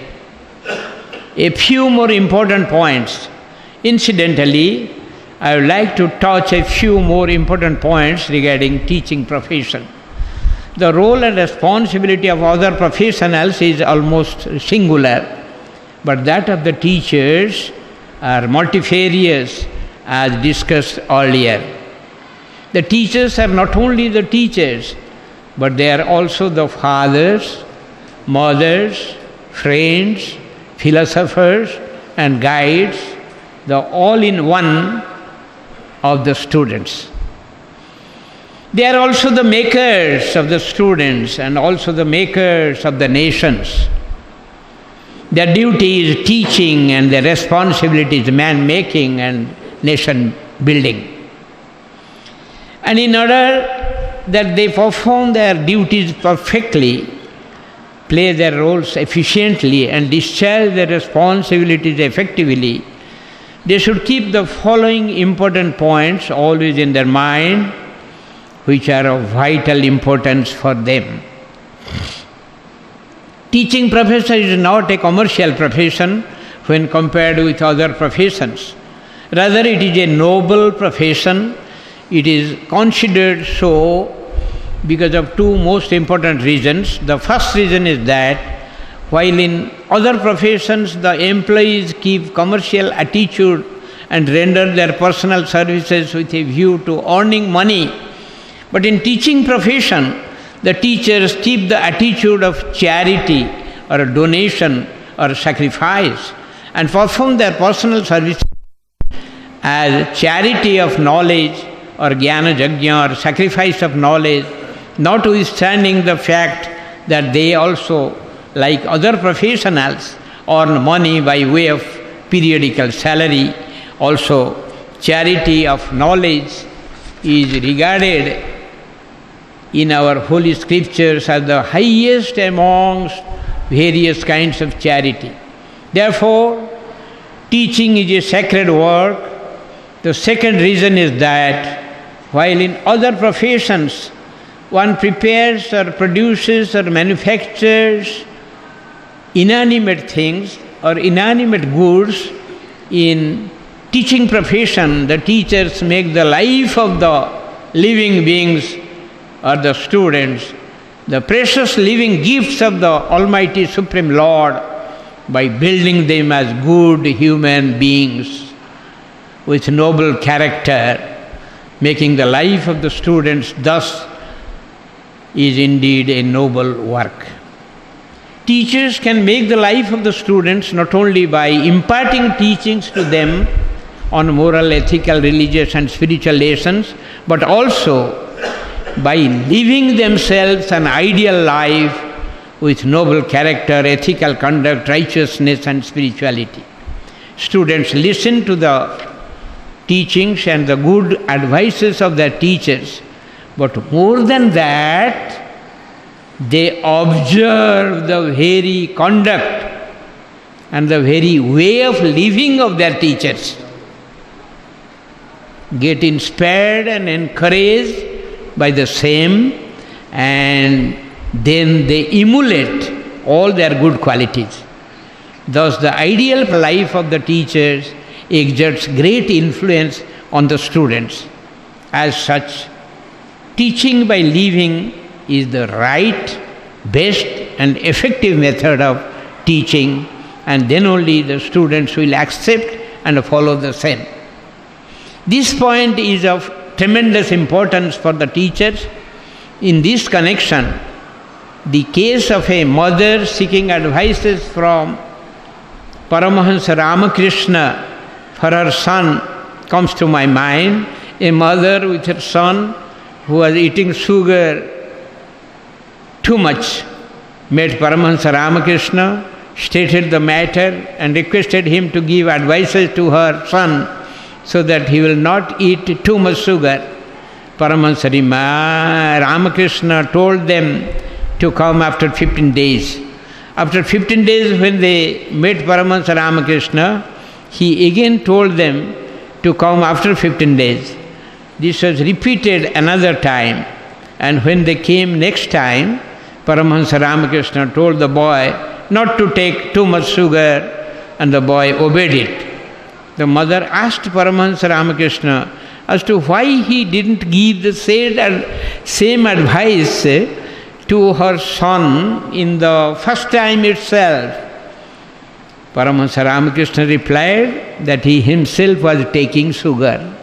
A few more important points. Incidentally, I would like to touch a few more important points regarding teaching profession. The role and responsibility of other professionals is almost singular, but that of the teachers are multifarious as discussed earlier. The teachers are not only the teachers, but they are also the fathers, mothers, friends, philosophers and guides, the all-in-one of the students. They are also the makers of the students and also the makers of the nations. Their duty is teaching and their responsibility is man-making and nation-building. And in order that they perform their duties perfectly, play their roles efficiently and discharge their responsibilities effectively, they should keep the following important points always in their mind. which are of vital importance for them. Teaching profession is not a commercial profession when compared with other professions. Rather, it is a noble profession. It is considered so because of two most important reasons. The first reason is that while in other professions the employees keep commercial attitude and render their personal services with a view to earning money, but in teaching profession the teachers keep the attitude of charity or donation or sacrifice and perform their personal services as charity of knowledge or jnana yajna or sacrifice of knowledge, notwithstanding the fact that they also, like other professionals, earn money by way of periodical salary. Also, charity of knowledge is regarded in our holy scriptures as the highest amongst various kinds of charity. Therefore, teaching is a sacred work. The second reason is that while in other professions one prepares or produces or manufactures inanimate things or inanimate goods, in teaching profession the teachers make the life of the living beings or the students the precious living gifts of the Almighty Supreme Lord by building them as good human beings with noble character. Making the life of the students thus is indeed a noble work. Teachers can make the life of the students not only by imparting teachings to them on moral, ethical, religious and spiritual lessons, but also by living themselves an ideal life with noble character, ethical conduct, righteousness and spirituality. Students listen to the teachings and the good advices of their teachers, but more than that, they observe the very conduct and the very way of living of their teachers, get inspired and encouraged by the same, and then they emulate all their good qualities. Thus the ideal life of the teachers exerts great influence on the students. As such, teaching by living is the right, best and effective method of teaching, and then only the students will accept and follow the same. This point is of tremendous importance for the teachers. In this connection, the case of a mother seeking advices from Paramahansa Ramakrishna for her son comes to my mind. A mother with her son who was eating sugar too much met Paramahansa Ramakrishna, stated the matter and requested him to give advices to her son so that he will not eat too much sugar. Paramahansa Ramakrishna told them to come after 15 days. After 15 days when they met Paramahansa Ramakrishna, he again told them to come after 15 days. This was repeated another time, and when they came next time, Paramahansa Ramakrishna told the boy not to take too much sugar, and the boy obeyed it. The mother asked Paramahansa Ramakrishna as to why he didn't give the same advice to her son in the first time itself. Paramahansa Ramakrishna replied that he himself was taking sugar,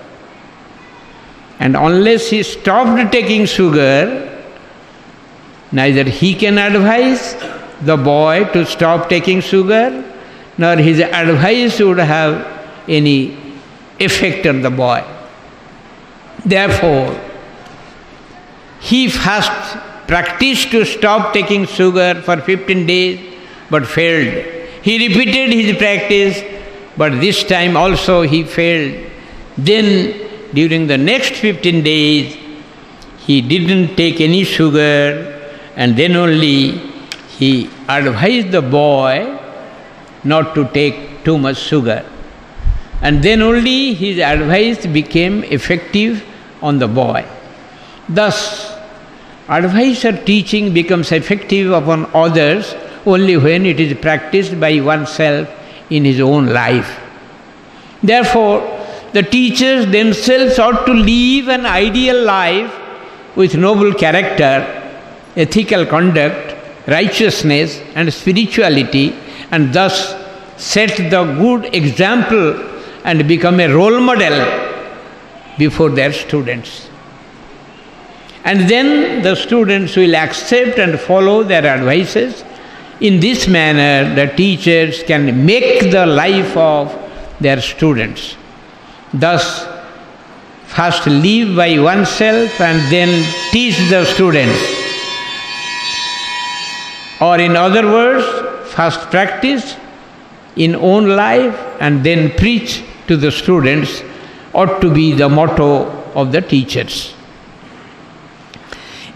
and unless he stopped taking sugar, neither he can advise the boy to stop taking sugar, nor his advice would have any effect on the boy. Therefore, he first practiced to stop taking sugar for 15 days but failed. He repeated his practice, but this time also he failed. Then during the next 15 days he didn't take any sugar, and then only he advised the boy not to take too much sugar. And then only his advice became effective on the boy. Thus, advice or teaching becomes effective upon others only when it is practiced by oneself in his own life. Therefore, the teachers themselves ought to live an ideal life with noble character, ethical conduct, righteousness and spirituality, and thus set the good example and become a role model before their students. And then the students will accept and follow their advices. In this manner, the teachers can make the life of their students. Thus, first live by oneself and then teach the students. Or in other words, first practice in own life and then preach to the students ought to be the motto of the teachers.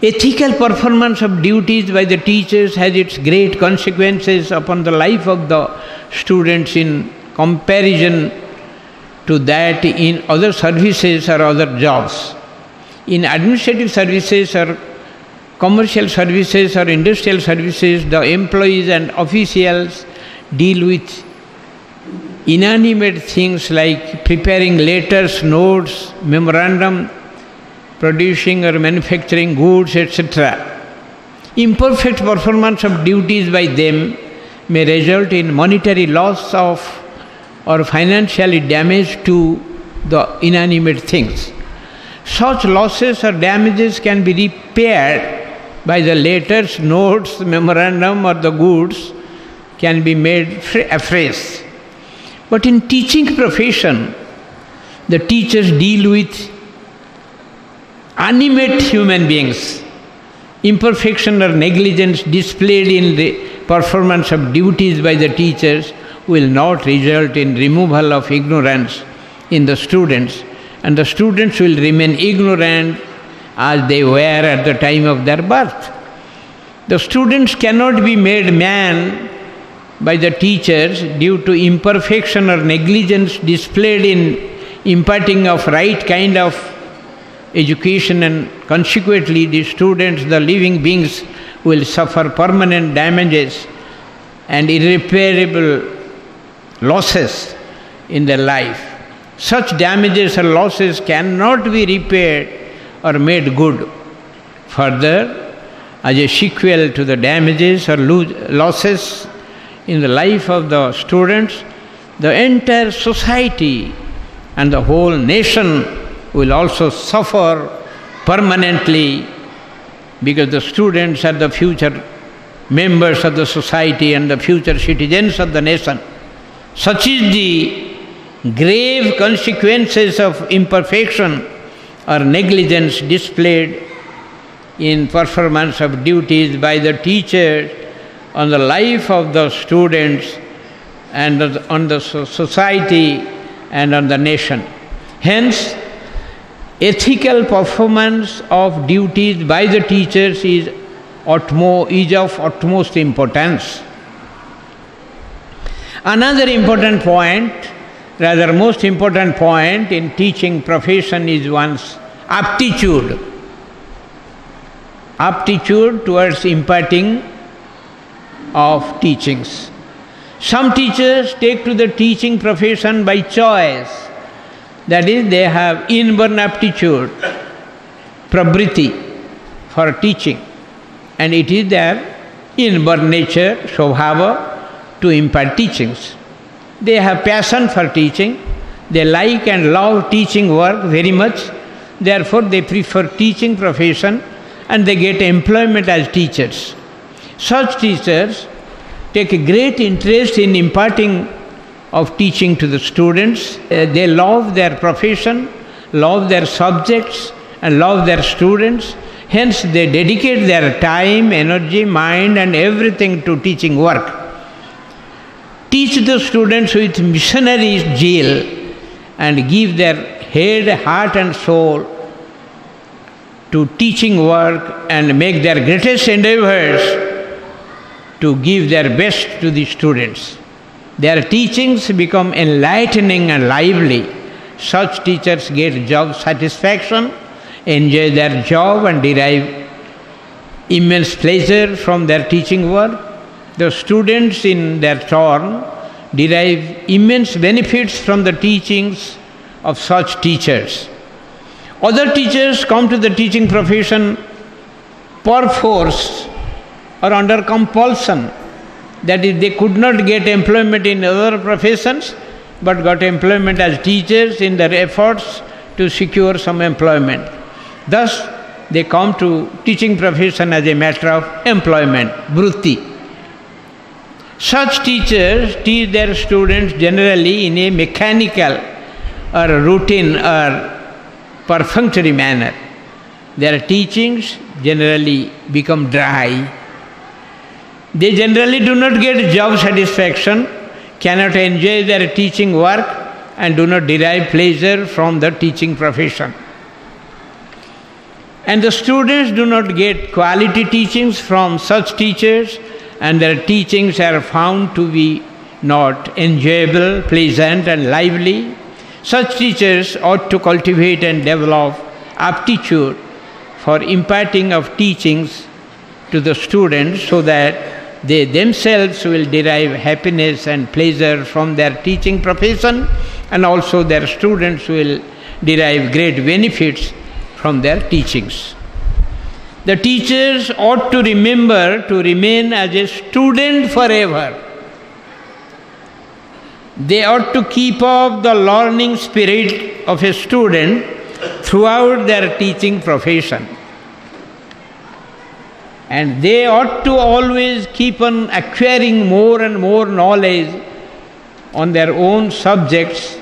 Ethical performance of duties by the teachers has its great consequences upon the life of the students in comparison to that in other services or other jobs. In administrative services or commercial services or industrial services, the employees and officials deal with inanimate things like preparing letters, notes, memorandum, producing or manufacturing goods, etc. Imperfect performance of duties by them may result in monetary loss of or financially damage to the inanimate things. Such losses or damages can be repaired by the letters, notes, memorandum or the goods can be made afresh. But in teaching profession, the teachers deal with animate human beings. Imperfection or negligence displayed in the performance of duties by the teachers will not result in removal of ignorance in the students, and the students will remain ignorant as they were at the time of their birth. The students cannot be made man by the teachers due to imperfection or negligence displayed in imparting of right kind of education, and consequently the students, the living beings, will suffer permanent damages and irreparable losses in their life. Such damages or losses cannot be repaired or made good. Further, as a sequel to the damages or losses in the life of the students, the entire society and the whole nation will also suffer permanently, because the students are the future members of the society and the future citizens of the nation. Such is the grave consequences of imperfection or negligence displayed in performance of duties by the teachers on the life of the students and on the society and on the nation. Hence, ethical performance of duties by the teachers is of utmost importance. Another important point, rather most important point in teaching profession is one's aptitude. Aptitude towards imparting of teachings. Some teachers take to the teaching profession by choice. That is, they have inborn aptitude, pravriti, for teaching. And it is their inborn nature, svabhava, to impart teachings. They have passion for teaching. They like and love teaching work very much. Therefore, they prefer teaching profession and they get employment as teachers. Such teachers take a great interest in imparting of teaching to the students. They love their profession, love their subjects, and love their students. Hence, they dedicate their time, energy, mind, and everything to teaching work. Teach the students with missionary zeal and give their head, heart, and soul to teaching work and make their greatest endeavors to give their best to the students. Their teachings become enlightening and lively. Such teachers get job satisfaction enjoy their job and derive immense pleasure from their teaching work. The students in their turn derive immense benefits from the teachings of such teachers. Other teachers come to the teaching profession perforce or under compulsion. That is, they could not get employment in other professions, but got employment as teachers in their efforts to secure some employment. Thus, they come to teaching profession as a matter of employment, vritti. Such teachers teach their students generally in a mechanical or routine or perfunctory manner. Their teachings generally become dry. They generally do not get job satisfaction, cannot enjoy their teaching work, and do not derive pleasure from the teaching profession. And the students do not get quality teachings from such teachers, and their teachings are found to be not enjoyable, pleasant, and lively. Such teachers ought to cultivate and develop aptitude for imparting of teachings to the students so that they themselves will derive happiness and pleasure from their teaching profession, and also their students will derive great benefits from their teachings. The teachers ought to remember to remain as a student forever. They ought to keep up the learning spirit of a student throughout their teaching profession. And they ought to always keep on acquiring more and more knowledge on their own subjects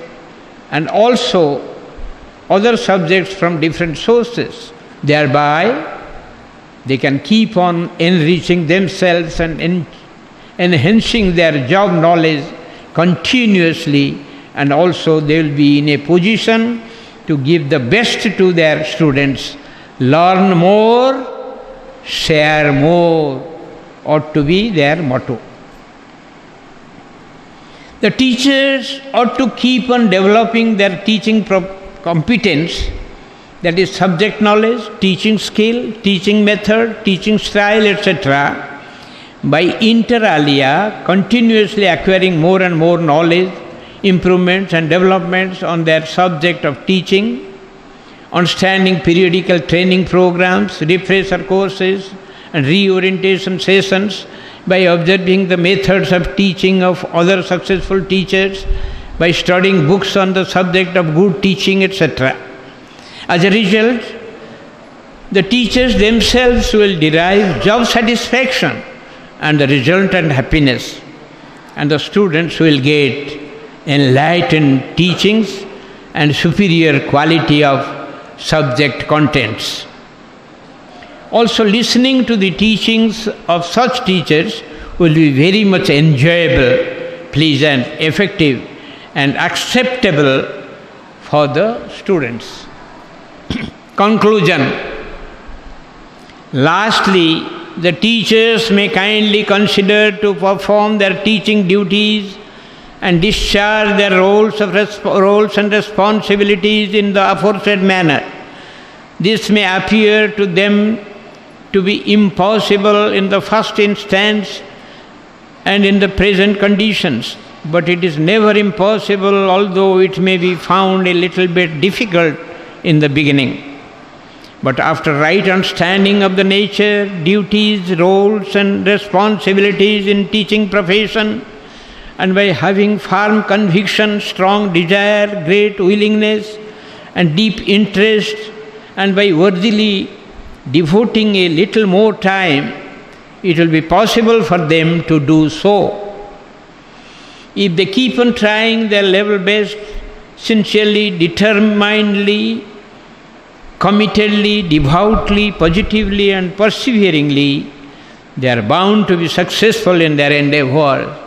and also other subjects from different sources. Thereby, they can keep on enriching themselves and enhancing their job knowledge continuously, and also they will be in a position to give the best to their students. Learn more, share more ought to be their motto. The teachers ought to keep on developing their teaching competence, that is subject knowledge, teaching skill, teaching method, teaching style, etc., by inter alia continuously acquiring more and more knowledge, improvements and developments on their subject of teaching, understanding periodical training programs, refresher courses and reorientation sessions, by observing the methods of teaching of other successful teachers, by studying books on the subject of good teaching, etc. As a result, the teachers themselves will derive job satisfaction and the resultant happiness, and the students will get enlightened teachings and superior quality of subject contents. Also, listening to the teachings of such teachers will be very much enjoyable, pleasant, effective, and acceptable for the students. Conclusion. Lastly, the teachers may kindly consider to perform their teaching duties and discharge their roles and responsibilities in the aforesaid manner. This may appear to them to be impossible in the first instance and in the present conditions, but it is never impossible, although it may be found a little bit difficult in the beginning. But after right understanding of the nature, duties, roles and responsibilities in teaching profession, and by having firm conviction, strong desire, great willingness and deep interest, and by worthily devoting a little more time, it will be possible for them to do so. If they keep on trying their level best, sincerely, determinedly, committedly, devoutly, positively and perseveringly, they are bound to be successful in their endeavor.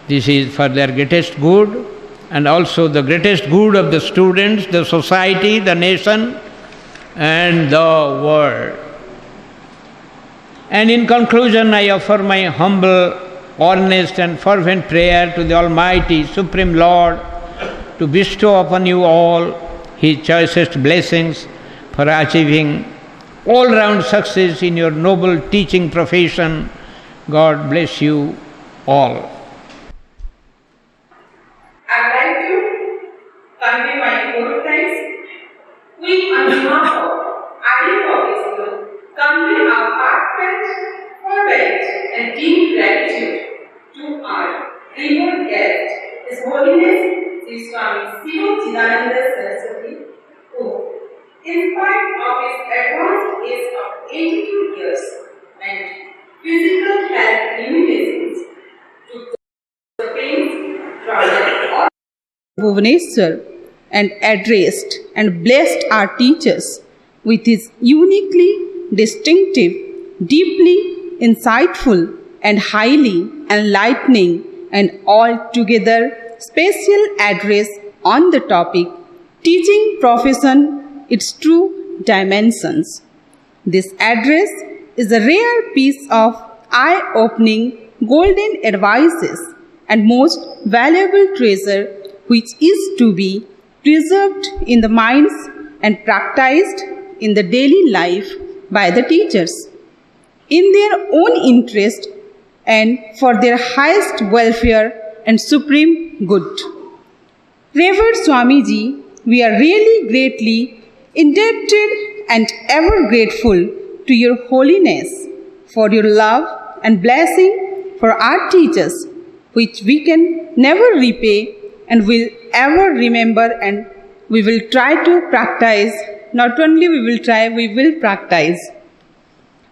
This is for their greatest good and also the greatest good of the students, the society, the nation and the world. And in conclusion, I offer my humble, earnest and fervent prayer to the Almighty Supreme Lord to bestow upon you all His choicest blessings, for achieving all-round success in your noble teaching profession. God bless you all. I'd like to convey my own thanks. We, on behalf of Ideal Public School, convey our heartfelt, fervent, and deep gratitude to our revered guest, His Holiness Sri Swami Sivachidananda Saraswati, who, in spite of his advanced age of 82 years and physical health limitations, took the pains from Bhubaneswar and addressed and blessed our teachers with his uniquely distinctive, deeply insightful, and highly enlightening and altogether special address on the topic Teaching Profession, Its True Dimensions. This address is a rare piece of eye-opening golden advices and most valuable treasure which is to be preserved in the minds and practiced in the daily life by the teachers in their own interest and for their highest welfare and supreme good. Revered Swamiji, we are really greatly indebted and ever grateful to Your Holiness for your love and blessing for our teachers, which we can never repay and will ever remember, and we will try to practice. Not only we will try, we will practice.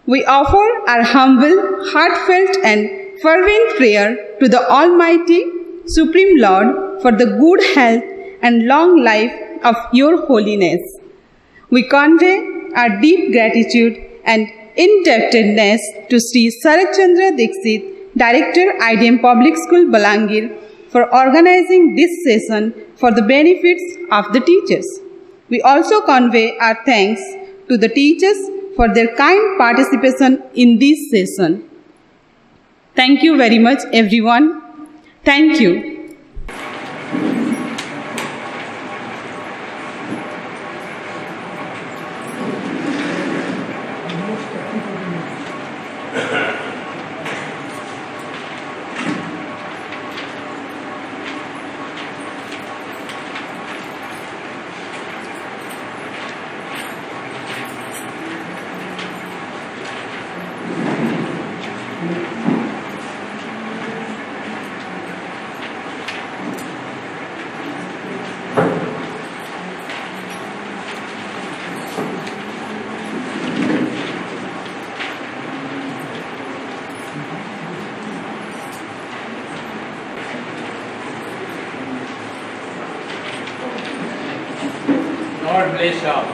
We offer our humble, heartfelt and fervent prayer to the Almighty Supreme Lord for the good health and long life of Your Holiness. We convey our deep gratitude and indebtedness to Sri Sarachandra Dixit, Director, IDM Public School, Balangir, for organizing this session for the benefits of the teachers. We also convey our thanks to the teachers for their kind participation in this session. Thank you very much, everyone. Thank you. God bless all.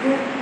Okay.